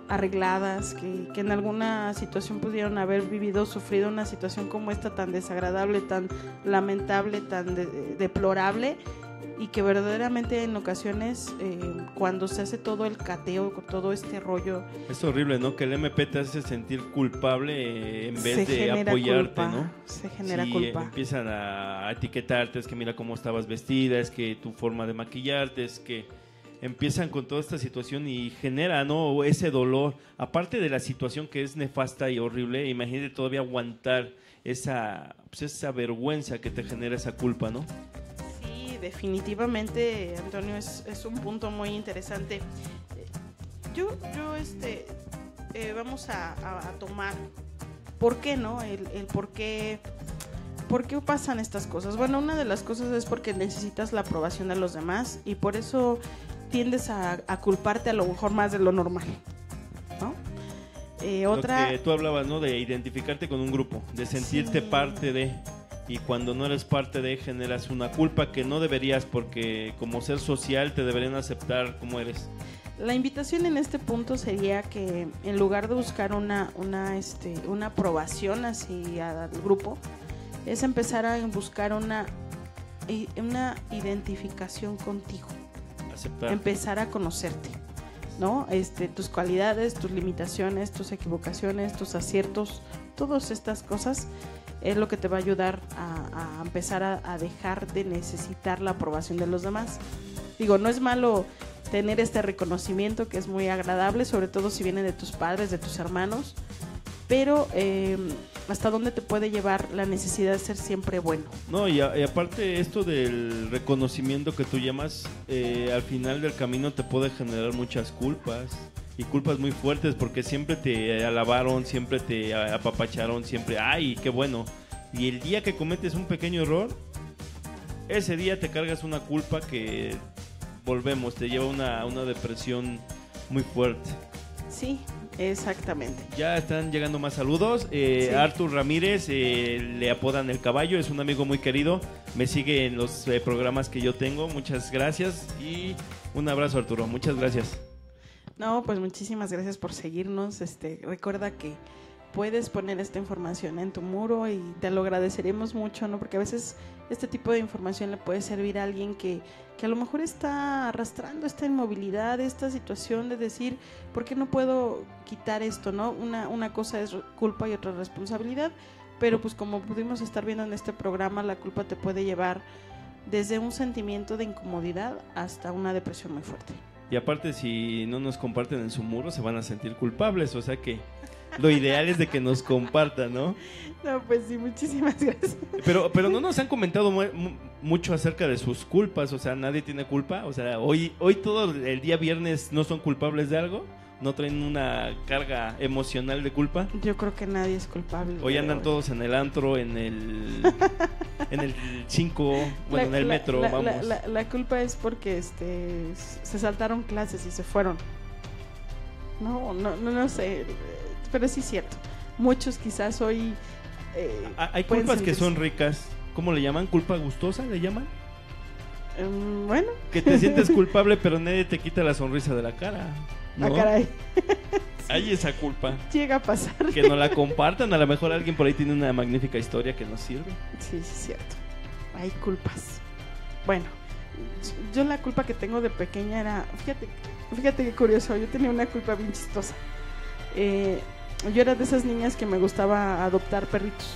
Speaker 1: arregladas, que en alguna situación pudieron haber sufrido una situación como esta tan desagradable, tan lamentable, tan deplorable, y que verdaderamente en ocasiones cuando se hace todo el cateo, todo este rollo,
Speaker 2: es horrible, ¿no? Que el MP te hace sentir culpable en vez de apoyarte,
Speaker 1: culpa,
Speaker 2: ¿no?
Speaker 1: Se genera
Speaker 2: sí,
Speaker 1: culpa.
Speaker 2: Empiezan a etiquetarte, es que mira cómo estabas vestida, es que tu forma de maquillarte, es que empiezan con toda esta situación y genera, ¿no? Ese dolor, aparte de la situación que es nefasta y horrible, imagínate todavía aguantar esa vergüenza que te genera esa culpa, ¿no?
Speaker 1: Sí, definitivamente, Antonio, es un punto muy interesante. Vamos a tomar ¿por qué no? El por qué pasan estas cosas. Bueno, una de las cosas es porque necesitas la aprobación de los demás y por eso tiendes a culparte a lo mejor más de lo normal, ¿no? Otra...
Speaker 2: Lo que tú hablabas, ¿no? De identificarte con un grupo, de sentirte
Speaker 1: sí.
Speaker 2: parte de, y cuando no eres parte de, generas una culpa que no deberías, porque como ser social te deberían aceptar como eres.
Speaker 1: La invitación en este punto sería que en lugar de buscar una aprobación hacia el grupo, es empezar a buscar una identificación contigo.
Speaker 2: Aceptar.
Speaker 1: Empezar a conocerte, ¿no? Tus cualidades, tus limitaciones, tus equivocaciones, tus aciertos, todas estas cosas es lo que te va a ayudar a empezar a dejar de necesitar la aprobación de los demás. Digo, no es malo tener este reconocimiento que es muy agradable, sobre todo si viene de tus padres, de tus hermanos, pero hasta dónde te puede llevar la necesidad de ser siempre bueno.
Speaker 2: No, y aparte esto del reconocimiento que tú llamas, al final del camino te puede generar muchas culpas, y culpas muy fuertes, porque siempre te alabaron, siempre te apapacharon, siempre, ¡ay, qué bueno! Y el día que cometes un pequeño error, ese día te cargas una culpa que, te lleva a una depresión muy fuerte.
Speaker 1: Sí, exactamente.
Speaker 2: Ya están llegando más saludos.
Speaker 1: Sí.
Speaker 2: Artur Ramírez, le apodan El Caballo, es un amigo muy querido. Me sigue en los programas que yo tengo. Muchas gracias y un abrazo, Arturo. Muchas gracias.
Speaker 1: No, pues muchísimas gracias por seguirnos. Recuerda que puedes poner esta información en tu muro y te lo agradeceremos mucho, ¿no? Porque a veces este tipo de información le puede servir a alguien que a lo mejor está arrastrando esta inmovilidad, esta situación de decir, ¿por qué no puedo quitar esto, no? Una cosa es culpa y otra responsabilidad, pero pues como pudimos estar viendo en este programa, la culpa te puede llevar desde un sentimiento de incomodidad hasta una depresión muy fuerte.
Speaker 2: Y aparte, si no nos comparten en su muro, se van a sentir culpables, o sea que lo ideal es de que nos compartan, ¿no?
Speaker 1: No, pues sí, muchísimas gracias.
Speaker 2: Pero no nos han comentado mucho acerca de sus culpas, o sea, nadie tiene culpa, o sea, hoy todo el día viernes no son culpables de algo, no traen una carga emocional de culpa.
Speaker 1: Yo creo que nadie es culpable.
Speaker 2: Hoy andan todos en el antro, en el 5, bueno, en el metro, vamos.
Speaker 1: La culpa es porque se saltaron clases y se fueron. No sé, pero sí es cierto. Muchos quizás hoy
Speaker 2: hay culpas que son ricas. ¿Cómo le llaman? ¿Culpa gustosa le llaman?
Speaker 1: Bueno.
Speaker 2: Que te sientes culpable, pero nadie te quita la sonrisa de la cara, ¿no?
Speaker 1: Ah, caray.
Speaker 2: Sí. Hay esa culpa.
Speaker 1: Llega a pasar.
Speaker 2: Que no la compartan. A lo mejor alguien por ahí tiene una magnífica historia que nos sirve.
Speaker 1: Sí, es cierto. Hay culpas. Bueno, yo la culpa que tengo de pequeña era... Fíjate qué curioso. Yo tenía una culpa bien chistosa. Yo era de esas niñas que me gustaba adoptar perritos,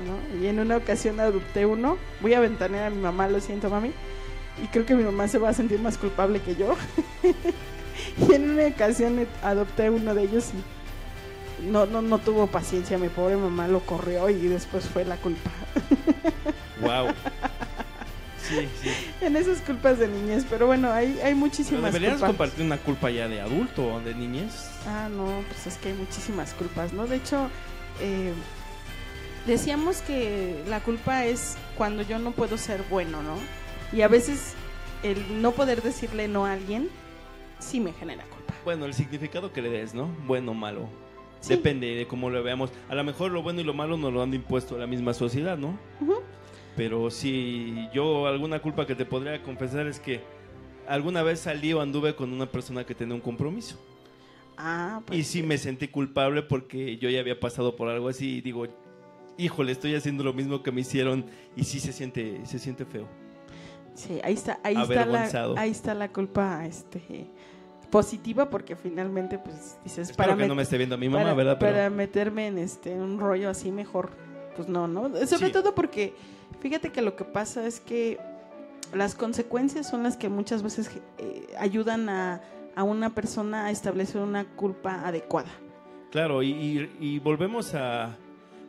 Speaker 1: ¿no? Y en una ocasión adopté uno. Voy a ventanear a mi mamá, lo siento, mami. Y creo que mi mamá se va a sentir más culpable que yo. Y en una ocasión adopté uno de ellos y no tuvo paciencia. Mi pobre mamá lo corrió y después fue la culpa.
Speaker 2: Wow. Sí.
Speaker 1: En esas culpas de niñez, pero bueno, hay muchísimas culpas.
Speaker 2: ¿Deberías compartir una culpa ya de adulto o de niñez?
Speaker 1: No, pues es que hay muchísimas culpas, ¿no? De hecho, decíamos que la culpa es cuando yo no puedo ser bueno, ¿no? Y a veces el no poder decirle no a alguien sí me genera culpa.
Speaker 2: Bueno, el significado que le des, ¿no? Bueno o malo.
Speaker 1: Sí.
Speaker 2: Depende de cómo lo veamos. A lo mejor lo bueno y lo malo nos lo han impuesto la misma sociedad, ¿no?
Speaker 1: Uh-huh.
Speaker 2: Pero sí, yo alguna culpa que te podría confesar es que alguna vez salí o anduve con una persona que tenía un compromiso.
Speaker 1: Pues
Speaker 2: y sí me sentí culpable porque yo ya había pasado por algo así y digo, híjole, estoy haciendo lo mismo que me hicieron y sí se siente feo.
Speaker 1: Sí, ahí está la culpa positiva, porque finalmente pues dices,
Speaker 2: espero que no me esté viendo a mi mamá, ¿verdad?
Speaker 1: Para meterme en un rollo así mejor, pues no, sobre todo porque fíjate que lo que pasa es que las consecuencias son las que muchas veces ayudan a una persona a establecer una culpa adecuada.
Speaker 2: Claro, y volvemos a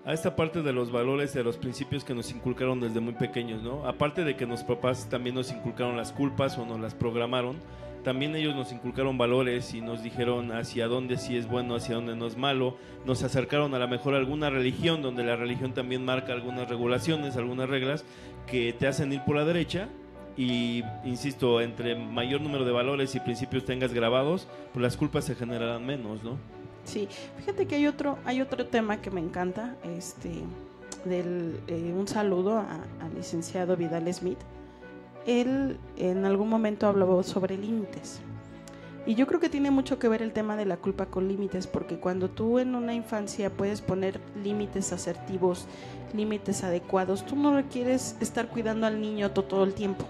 Speaker 2: esta parte de los valores, de los principios que nos inculcaron desde muy pequeños, ¿no? Aparte de que los papás también nos inculcaron las culpas o nos las programaron, también ellos nos inculcaron valores y nos dijeron hacia dónde sí es bueno, hacia dónde no es malo. Nos acercaron a lo mejor a alguna religión, donde la religión también marca algunas regulaciones, algunas reglas que te hacen ir por la derecha. Y insisto, entre mayor número de valores y principios tengas grabados, pues las culpas se generarán menos, ¿no?
Speaker 1: Sí, fíjate que hay otro tema que me encanta, un saludo al licenciado Vidal Smith. Él en algún momento habló sobre límites y yo creo que tiene mucho que ver el tema de la culpa con límites, porque cuando tú en una infancia puedes poner límites asertivos, límites adecuados, tú no requieres estar cuidando al niño todo el tiempo.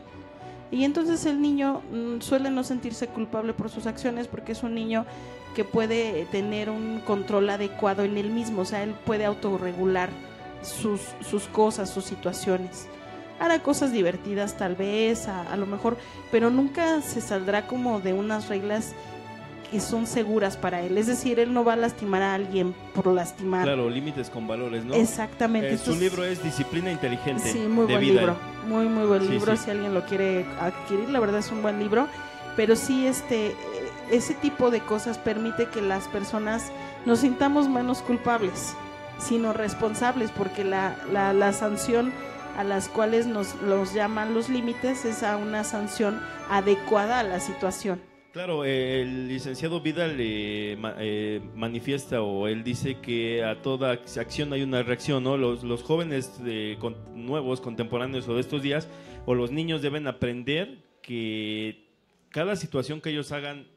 Speaker 1: Y entonces el niño suele no sentirse culpable por sus acciones porque es un niño que puede tener un control adecuado en él mismo, o sea, él puede autorregular sus cosas, sus situaciones. Hará cosas divertidas tal vez, a lo mejor, pero nunca se saldrá como de unas reglas que son seguras para él. Es decir, él no va a lastimar a alguien por lastimar.
Speaker 2: Claro, límites con valores, ¿no?
Speaker 1: Exactamente.
Speaker 2: Su libro es Disciplina Inteligente.
Speaker 1: Sí, muy buen
Speaker 2: Vidal.
Speaker 1: libro. Muy buen libro,
Speaker 2: sí.
Speaker 1: Si alguien lo quiere adquirir, la verdad es un buen libro. Pero sí, ese tipo de cosas permite que las personas nos sintamos menos culpables, sino responsables, porque la sanción a las cuales nos llaman los límites es a una sanción adecuada a la situación.
Speaker 2: Claro, el licenciado Vidal manifiesta, o él dice que a toda acción hay una reacción, ¿no? Los jóvenes nuevos, contemporáneos o de estos días, o los niños deben aprender que cada situación que ellos hagan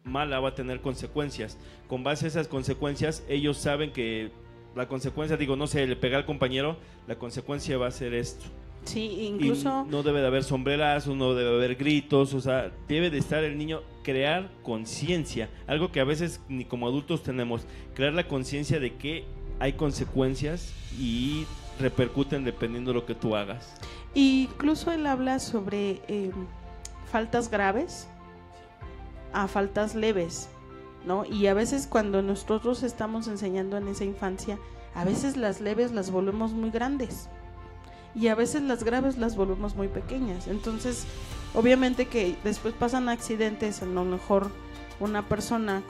Speaker 2: mala va a tener consecuencias. Con base a esas consecuencias, ellos saben que la consecuencia, digo, no sé, le pega al compañero, la consecuencia va a ser esto.
Speaker 1: Sí, incluso...
Speaker 2: Y no debe de haber sombrerazos, no debe de haber gritos, o sea, debe de estar el niño, crear conciencia, algo que a veces ni como adultos tenemos, crear la conciencia de que hay consecuencias y repercuten dependiendo de lo que tú hagas.
Speaker 1: Incluso él habla sobre faltas graves a faltas leves, ¿no? Y a veces cuando nosotros estamos enseñando en esa infancia, a veces las leves las volvemos muy grandes y a veces las graves las volvemos muy pequeñas. Entonces, obviamente que después pasan accidentes, a lo mejor una persona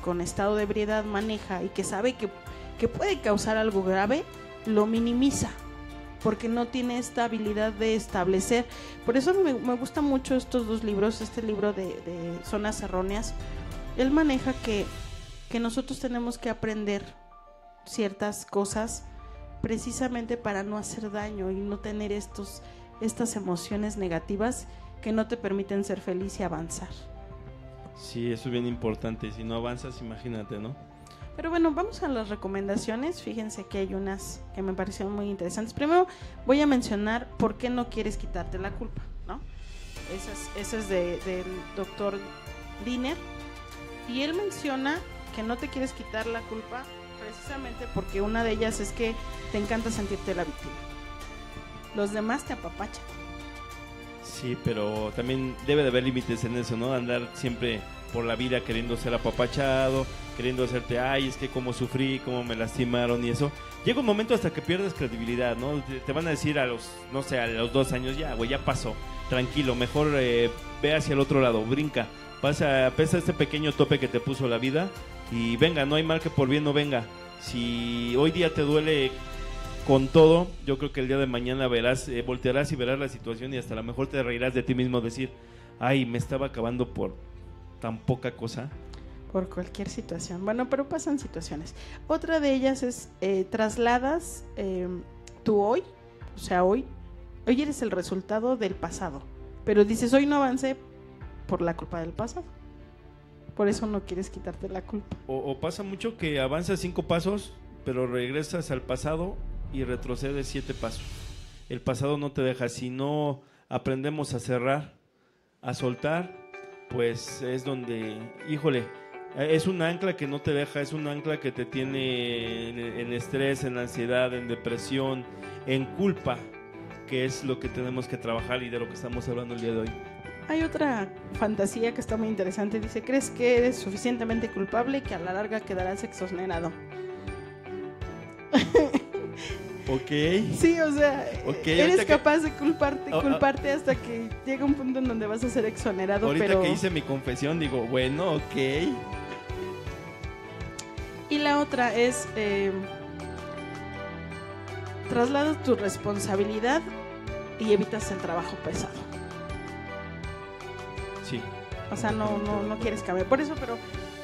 Speaker 1: con estado de ebriedad maneja y que sabe que puede causar algo grave, lo minimiza porque no tiene esta habilidad de establecer. Por eso me gustan mucho estos dos libros, este libro de Zonas Erróneas. Él maneja que nosotros tenemos que aprender ciertas cosas precisamente para no hacer daño y no tener estas emociones negativas que no te permiten ser feliz y avanzar.
Speaker 2: Sí, eso es bien importante. Si no avanzas, imagínate, ¿no?
Speaker 1: Pero bueno, vamos a las recomendaciones. Fíjense que hay unas que me parecieron muy interesantes. Primero voy a mencionar por qué no quieres quitarte la culpa, ¿no? Esa es del doctor Diner. Y él menciona que no te quieres quitar la culpa precisamente porque una de ellas es que te encanta sentirte la víctima. Los demás te apapachan.
Speaker 2: Sí, pero también debe de haber límites en eso, ¿no? Andar siempre por la vida queriendo ser apapachado, queriendo hacerte, ay, es que cómo sufrí, cómo me lastimaron y eso. Llega un momento hasta que pierdes credibilidad, ¿no? Te van a decir a los 2 años, ya, güey, ya pasó, tranquilo, mejor ve hacia el otro lado, brinca, pesa este pequeño tope que te puso la vida y venga, no hay mal que por bien no venga. Si hoy día te duele con todo, yo creo que el día de mañana voltearás y verás la situación y hasta a lo mejor te reirás de ti mismo, decir, ay, me estaba acabando por tan poca cosa.
Speaker 1: Por cualquier situación. Bueno, pero pasan situaciones. Otra de ellas es trasladas tu hoy, o sea, hoy eres el resultado del pasado, pero dices, hoy no avancé por la culpa del pasado. Por eso no quieres quitarte la culpa.
Speaker 2: O pasa mucho que avanzas 5 pasos, pero regresas al pasado y retrocedes 7 pasos. El pasado no te deja. Si no aprendemos a cerrar, a soltar, pues es donde, híjole, es un ancla que no te deja, es un ancla que te tiene en estrés, en ansiedad, en depresión, en culpa, que es lo que tenemos que trabajar y de lo que estamos hablando el día de hoy.
Speaker 1: Hay otra fantasía que está muy interesante, dice, ¿crees que eres suficientemente culpable y que a la larga quedarás exonerado?
Speaker 2: Ok.
Speaker 1: Sí, o sea,
Speaker 2: okay,
Speaker 1: eres capaz de culparte hasta que llega un punto en donde vas a ser exonerado.
Speaker 2: Ahorita
Speaker 1: pero...
Speaker 2: que hice mi confesión, digo, bueno, ok.
Speaker 1: Y la otra es, trasladas tu responsabilidad y evitas el trabajo pesado.
Speaker 2: Sí.
Speaker 1: O sea, no quieres cambiar. Por eso,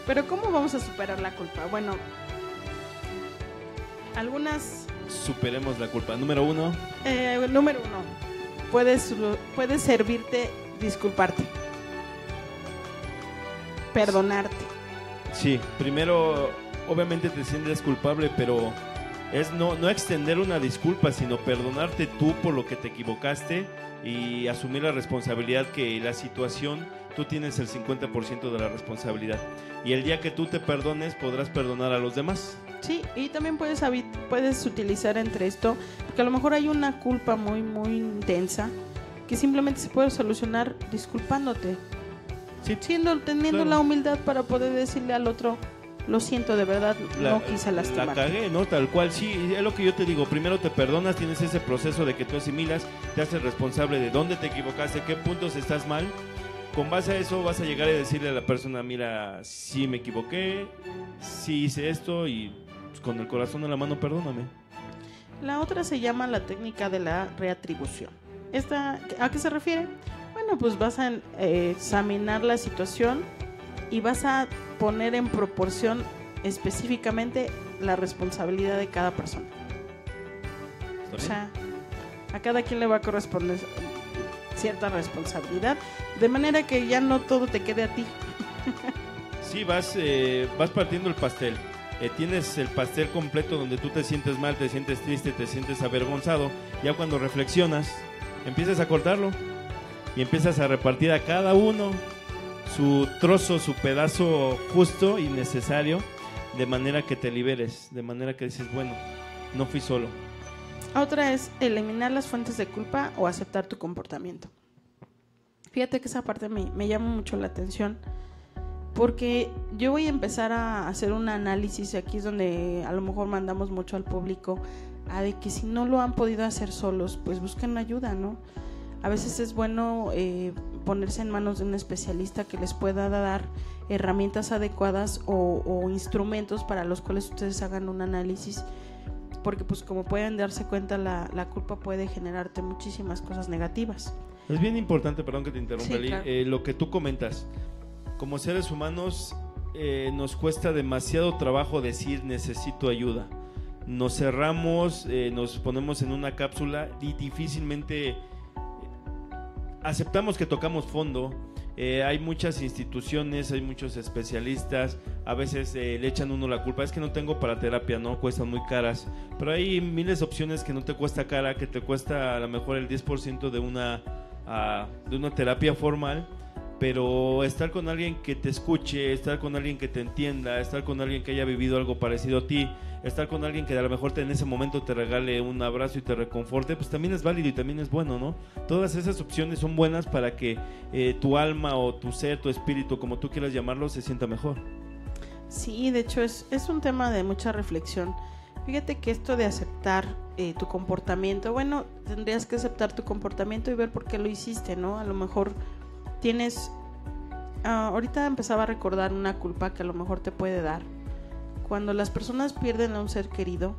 Speaker 1: pero ¿cómo vamos a superar la culpa? Bueno, algunas...
Speaker 2: Superemos la culpa. Número 1.
Speaker 1: Número 1. Puedes servirte disculparte. Perdonarte.
Speaker 2: Sí, primero, obviamente te sientes culpable, pero es no extender una disculpa, sino perdonarte tú por lo que te equivocaste y asumir la responsabilidad que la situación, tú tienes el 50% de la responsabilidad. Y el día que tú te perdones, podrás perdonar a los demás.
Speaker 1: Sí, y también puedes utilizar entre esto, porque a lo mejor hay una culpa muy, muy intensa que simplemente se puede solucionar disculpándote.
Speaker 2: Sí,
Speaker 1: teniendo
Speaker 2: claro.
Speaker 1: la humildad para poder decirle al otro, lo siento, de verdad, no quise lastimarte.
Speaker 2: La cagué, ¿no? Tal cual, sí, es lo que yo te digo. Primero te perdonas, tienes ese proceso de que tú asimilas, te haces responsable de dónde te equivocaste, qué puntos estás mal. Con base a eso vas a llegar a decirle a la persona, mira, sí me equivoqué, sí hice esto y pues, con el corazón en la mano, perdóname.
Speaker 1: La otra se llama la técnica de la reatribución. ¿Esta a qué se refiere? Bueno, pues vas a examinar la situación y vas a poner en proporción específicamente la responsabilidad de cada persona. O sea, a cada quien le va a corresponder cierta responsabilidad, de manera que ya no todo te quede a ti.
Speaker 2: Sí, vas partiendo el pastel. Tienes el pastel completo donde tú te sientes mal, te sientes triste, te sientes avergonzado. Ya cuando reflexionas, empiezas a cortarlo y empiezas a repartir a cada uno su trozo, su pedazo justo y necesario, de manera que te liberes, de manera que dices, bueno, no fui solo.
Speaker 1: Otra es eliminar las fuentes de culpa o aceptar tu comportamiento. Fíjate que esa parte me llama mucho la atención, porque yo voy a empezar a hacer un análisis, y aquí es donde a lo mejor mandamos mucho al público, a de que si no lo han podido hacer solos, pues busquen ayuda, ¿no? A veces es bueno ponerse en manos de un especialista que les pueda dar herramientas adecuadas o instrumentos para los cuales ustedes hagan un análisis, porque pues como pueden darse cuenta, la culpa puede generarte muchísimas cosas negativas.
Speaker 2: Es bien importante, perdón que te interrumpa,
Speaker 1: Sí, claro.
Speaker 2: lo que tú comentas. Como seres humanos nos cuesta demasiado trabajo decir necesito ayuda. Nos cerramos, nos ponemos en una cápsula y difícilmente aceptamos que tocamos fondo. Hay muchas instituciones, hay muchos especialistas, a veces le echan uno la culpa, es que no tengo para terapia, no, cuestan muy caras, pero hay miles de opciones que no te cuesta cara, que te cuesta a lo mejor el 10% de una terapia formal, pero estar con alguien que te escuche, estar con alguien que te entienda, estar con alguien que haya vivido algo parecido a ti, estar con alguien que a lo mejor en ese momento te regale un abrazo y te reconforte, pues también es válido y también es bueno, ¿no? Todas esas opciones son buenas para que tu alma o tu ser, tu espíritu, como tú quieras llamarlo, se sienta mejor.
Speaker 1: Sí, de hecho es un tema de mucha reflexión. Fíjate que esto de aceptar tu comportamiento, bueno, tendrías que aceptar tu comportamiento y ver por qué lo hiciste, ¿no? A lo mejor tienes, ahorita empezaba a recordar una culpa que a lo mejor te puede dar. Cuando las personas pierden a un ser querido,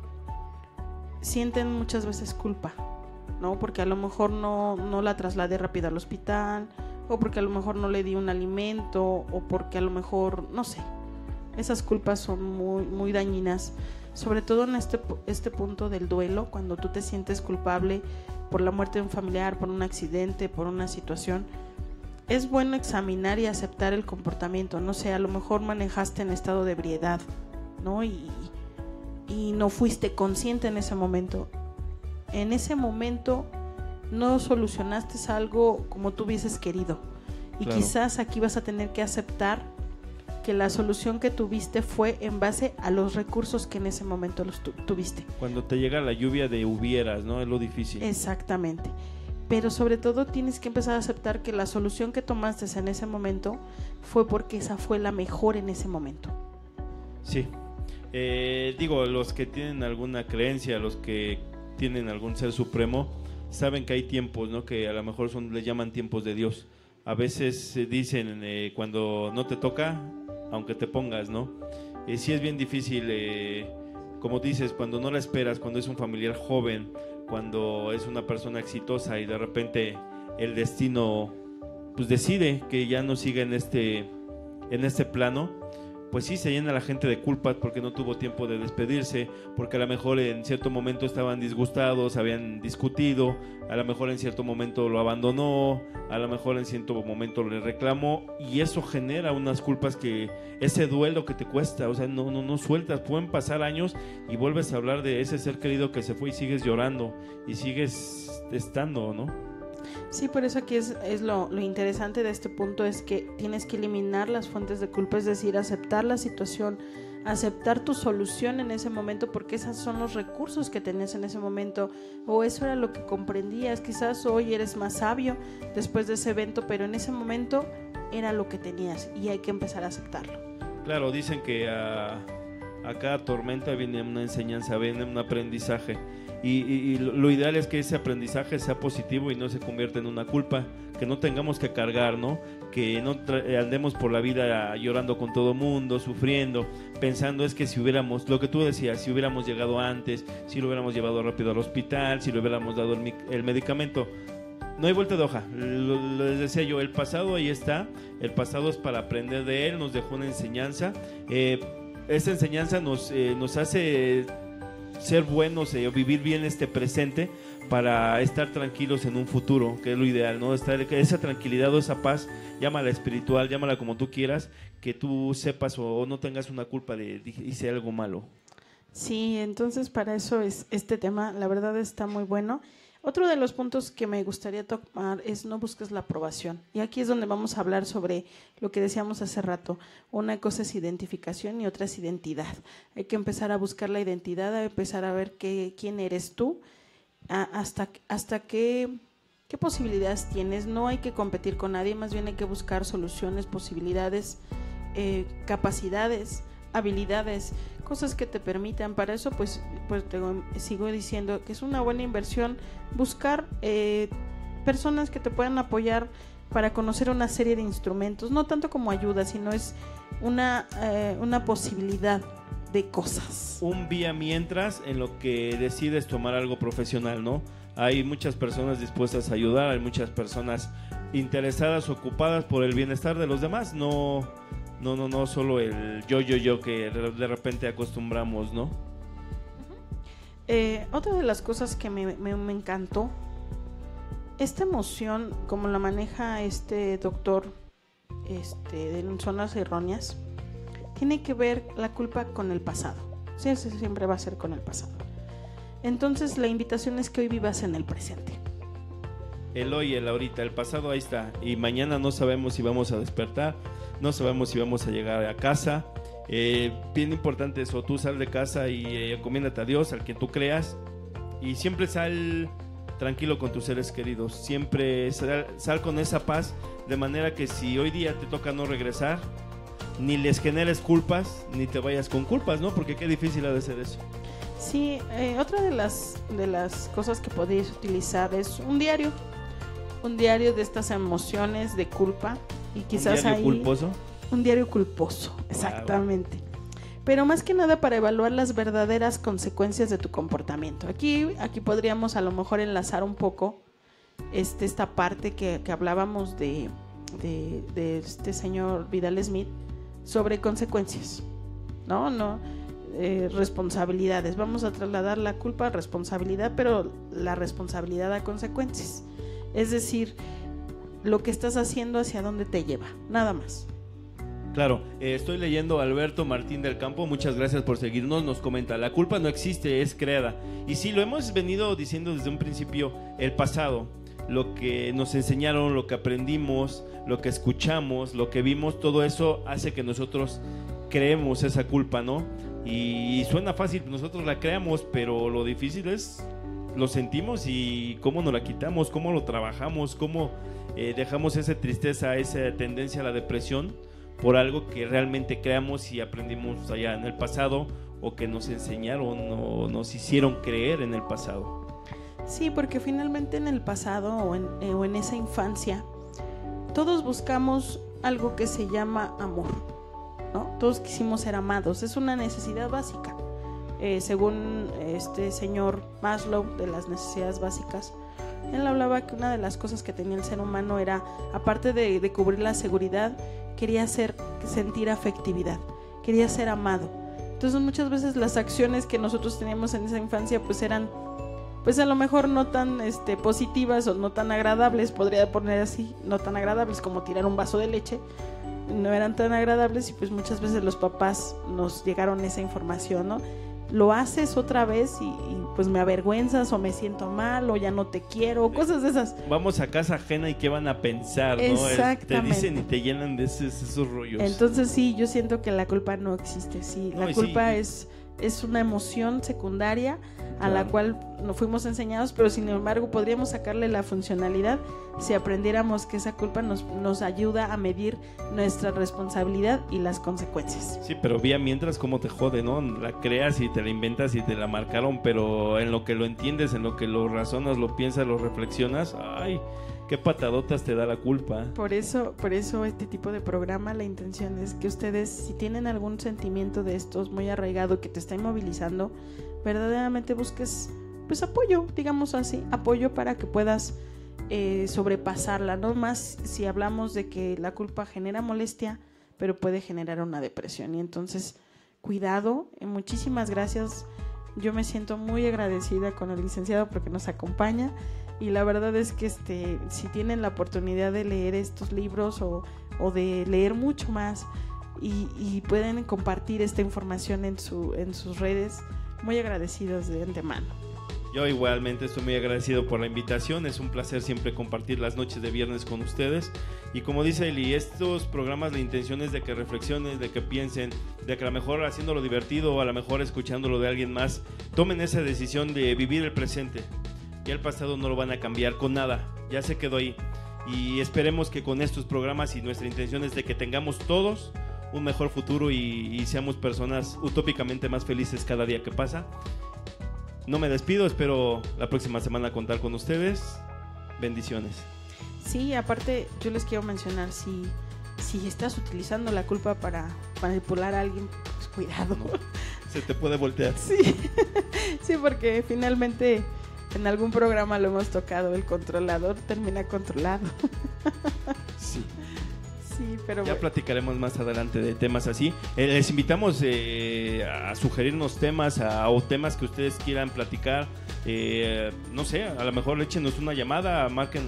Speaker 1: sienten muchas veces culpa, ¿no? Porque a lo mejor no la trasladé rápido al hospital, o porque a lo mejor no le di un alimento, o porque a lo mejor, no sé. Esas culpas son muy, muy dañinas, sobre todo en este punto del duelo, cuando tú te sientes culpable por la muerte de un familiar, por un accidente, por una situación. Es bueno examinar y aceptar el comportamiento. No sé, a lo mejor manejaste en estado de ebriedad, ¿no? Y no fuiste consciente en ese momento. En ese momento no solucionaste algo como tú hubieses querido. Y
Speaker 2: claro,
Speaker 1: quizás aquí vas a tener que aceptar que la solución que tuviste fue en base a los recursos que en ese momento los tuviste.
Speaker 2: Cuando te llega la lluvia de hubieras, ¿no? Es lo difícil.
Speaker 1: Exactamente. Pero sobre todo tienes que empezar a aceptar que la solución que tomaste en ese momento fue porque esa fue la mejor en ese momento.
Speaker 2: Sí. Digo, los que tienen alguna creencia, los que tienen algún ser supremo, saben que hay tiempos, ¿no? Que a lo mejor les llaman tiempos de Dios. A veces dicen cuando no te toca, aunque te pongas, ¿no? Sí es bien difícil, como dices, cuando no la esperas, cuando es un familiar joven, cuando es una persona exitosa y de repente el destino pues decide que ya no siga en este plano, pues sí se llena la gente de culpas porque no tuvo tiempo de despedirse, porque a lo mejor en cierto momento estaban disgustados, habían discutido, a lo mejor en cierto momento lo abandonó, a lo mejor en cierto momento le reclamó, y eso genera unas culpas, que ese duelo que te cuesta, o sea, no sueltas. Pueden pasar años y vuelves a hablar de ese ser querido que se fue y sigues llorando y sigues estando, ¿no?
Speaker 1: Sí, por eso aquí es lo interesante de este punto, es que tienes que eliminar las fuentes de culpa, es decir, aceptar la situación, aceptar tu solución en ese momento, porque esos son los recursos que tenías en ese momento, o eso era lo que comprendías. Quizás hoy eres más sabio después de ese evento, pero en ese momento era lo que tenías y hay que empezar a aceptarlo.
Speaker 2: Claro, dicen que a cada tormenta viene una enseñanza, viene un aprendizaje. Y lo ideal es que ese aprendizaje sea positivo y no se convierta en una culpa, que no tengamos que cargar, ¿no? Que no andemos por la vida llorando con todo mundo, sufriendo, pensando es que si hubiéramos, lo que tú decías, si hubiéramos llegado antes, si lo hubiéramos llevado rápido al hospital, si le hubiéramos dado el medicamento. No hay vuelta de hoja. Les decía yo, el pasado ahí está, el pasado es para aprender de él, nos dejó una enseñanza. Esa enseñanza nos hace ser buenos, vivir bien este presente para estar tranquilos en un futuro, que es lo ideal, ¿no? Esa tranquilidad o esa paz, llámala espiritual, llámala como tú quieras, que tú sepas o no tengas una culpa de hice algo malo.
Speaker 1: Sí, entonces para eso es este tema, la verdad está muy bueno. Otro de los puntos que me gustaría tomar es no busques la aprobación. Y aquí es donde vamos a hablar sobre lo que decíamos hace rato. Una cosa es identificación y otra es identidad. Hay que empezar a buscar la identidad, a empezar a ver quién eres tú, hasta qué posibilidades tienes. No hay que competir con nadie, más bien hay que buscar soluciones, posibilidades, capacidades, habilidades, cosas que te permitan. Para eso pues sigo diciendo que es una buena inversión buscar personas que te puedan apoyar para conocer una serie de instrumentos, no tanto como ayuda, sino es una posibilidad de cosas.
Speaker 2: Un vía mientras en lo que decides tomar algo profesional, ¿no? Hay muchas personas dispuestas a ayudar, hay muchas personas interesadas, ocupadas por el bienestar de los demás, no solo el yo que de repente acostumbramos, ¿no?
Speaker 1: Otra de las cosas que me encantó, esta emoción, como la maneja este doctor en zonas erróneas, tiene que ver la culpa con el pasado. Sí, siempre va a ser con el pasado. Entonces la invitación es que hoy vivas en el presente.
Speaker 2: El hoy, el ahorita, el pasado ahí está. Y mañana no sabemos si vamos a despertar, no sabemos si vamos a llegar a casa. Bien importante eso, tú sal de casa y encomiéndate a Dios, al que tú creas. Y siempre sal tranquilo con tus seres queridos. Siempre sal con esa paz, de manera que si hoy día te toca no regresar, ni les generes culpas, ni te vayas con culpas, ¿no? Porque qué difícil ha de ser eso.
Speaker 1: Sí, otra de las cosas que podéis utilizar es un diario de estas emociones de culpa, y quizás
Speaker 2: ¿Un diario
Speaker 1: ahí
Speaker 2: culposo?
Speaker 1: Un diario culposo, exactamente.
Speaker 2: Wow.
Speaker 1: Pero más que nada para evaluar las verdaderas consecuencias de tu comportamiento. Aquí podríamos a lo mejor enlazar un poco esta parte que hablábamos de este señor Vidal Smith sobre consecuencias, ¿no? Responsabilidades. Vamos a trasladar la culpa a responsabilidad, pero la responsabilidad a consecuencias. Es decir, lo que estás haciendo hacia dónde te lleva, nada más.
Speaker 2: Claro, estoy leyendo a Alberto Martín del Campo, muchas gracias por seguirnos, nos comenta, la culpa no existe, es creada. Y sí, lo hemos venido diciendo desde un principio, el pasado, lo que nos enseñaron, lo que aprendimos, lo que escuchamos, lo que vimos, todo eso hace que nosotros creemos esa culpa, ¿no? Y suena fácil, nosotros la creamos, pero lo difícil es, lo sentimos y cómo nos la quitamos, cómo lo trabajamos, cómo dejamos esa tristeza, esa tendencia a la depresión por algo que realmente creamos y aprendimos allá en el pasado, o que nos enseñaron o nos hicieron creer en el pasado.
Speaker 1: Sí, porque finalmente en el pasado o en esa infancia todos buscamos algo que se llama amor, ¿no? Todos quisimos ser amados, es una necesidad básica. Según este señor Maslow, de las necesidades básicas, él hablaba que una de las cosas que tenía el ser humano era, aparte de cubrir la seguridad, quería sentir afectividad, quería ser amado. Entonces muchas veces las acciones que nosotros teníamos en esa infancia pues eran, pues a lo mejor no tan positivas o no tan agradables, podría poner así, no tan agradables como tirar un vaso de leche, no eran tan agradables, y pues muchas veces los papás nos llegaron esa información, ¿no? Lo haces otra vez y pues me avergüenzas, o me siento mal, o ya no te quiero, cosas de esas.
Speaker 2: Vamos a casa ajena y qué van a pensar, ¿no?
Speaker 1: Exactamente.
Speaker 2: Te dicen y te llenan de esos rollos.
Speaker 1: Entonces sí, yo siento que la culpa no existe, sí. La culpa es una emoción secundaria a la cual no fuimos enseñados, pero sin embargo podríamos sacarle la funcionalidad si aprendiéramos que esa culpa nos ayuda a medir nuestra responsabilidad y las consecuencias.
Speaker 2: Sí, pero vía mientras cómo te jode, ¿no? La creas y te la inventas y te la marcaron, pero en lo que lo entiendes, en lo que lo razonas, lo piensas, lo reflexionas, ¡ay! Qué patadotas te da la culpa.
Speaker 1: Por eso este tipo de programa, la intención es que ustedes, si tienen algún sentimiento de estos muy arraigado que te está inmovilizando, verdaderamente busques pues apoyo, digamos así, apoyo para que puedas sobrepasarla, no más si hablamos de que la culpa genera molestia, pero puede generar una depresión. Y entonces, cuidado, muchísimas gracias Yo me siento muy agradecida con el licenciado porque nos acompaña, y la verdad es que si tienen la oportunidad de leer estos libros o de leer mucho más y pueden compartir esta información en sus redes, muy agradecidos de antemano.
Speaker 2: Yo igualmente estoy muy agradecido por la invitación, es un placer siempre compartir las noches de viernes con ustedes, y como dice Eli, estos programas, la intención es de que reflexionen, de que piensen, de que a lo mejor haciéndolo divertido o a lo mejor escuchándolo de alguien más, tomen esa decisión de vivir el presente. Ya el pasado no lo van a cambiar con nada, ya se quedó ahí, y esperemos que con estos programas, y nuestra intención es de que tengamos todos un mejor futuro y seamos personas utópicamente más felices cada día que pasa. No me despido, espero la próxima semana contar con ustedes. Bendiciones.
Speaker 1: Sí, aparte yo les quiero mencionar, si estás utilizando la culpa para manipular a alguien, pues cuidado.
Speaker 2: No, se te puede voltear.
Speaker 1: Sí, sí, porque finalmente en algún programa lo hemos tocado, el controlador termina controlado.
Speaker 2: Sí.
Speaker 1: Sí, pero
Speaker 2: ya platicaremos más adelante de temas así. Les invitamos a sugerirnos temas o temas que ustedes quieran platicar. No sé, a lo mejor échenos una llamada, marquen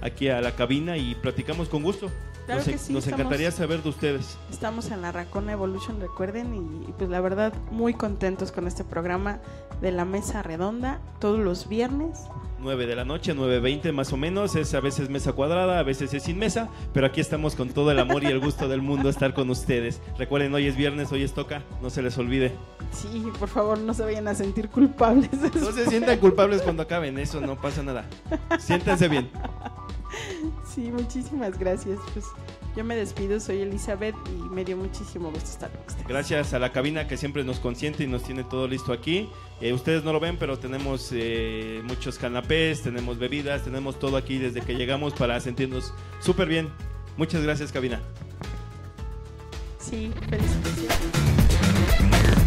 Speaker 2: aquí a la cabina y platicamos con gusto.
Speaker 1: Claro que sí,
Speaker 2: nos encantaría saber de ustedes.
Speaker 1: Estamos en la Racona Evolution, recuerden, y pues la verdad muy contentos con este programa de la Mesa Redonda, todos los viernes.
Speaker 2: 9 de la noche, 9:20 más o menos, es a veces mesa cuadrada, a veces es sin mesa, pero aquí estamos con todo el amor y el gusto del mundo a estar con ustedes. Recuerden, hoy es viernes, hoy es toca, no se les olvide.
Speaker 1: Sí, por favor, no se vayan a sentir culpables.
Speaker 2: No se sientan culpables cuando acaben, eso no pasa nada. Siéntanse bien.
Speaker 1: Sí, muchísimas gracias. Pues yo me despido, soy Elizabeth y me dio muchísimo gusto estar con ustedes.
Speaker 2: Gracias a la cabina que siempre nos consiente y nos tiene todo listo aquí. Ustedes no lo ven, pero tenemos muchos canapés, tenemos bebidas, tenemos todo aquí desde que llegamos para sentirnos súper bien. Muchas gracias, cabina.
Speaker 1: Sí, felicitaciones.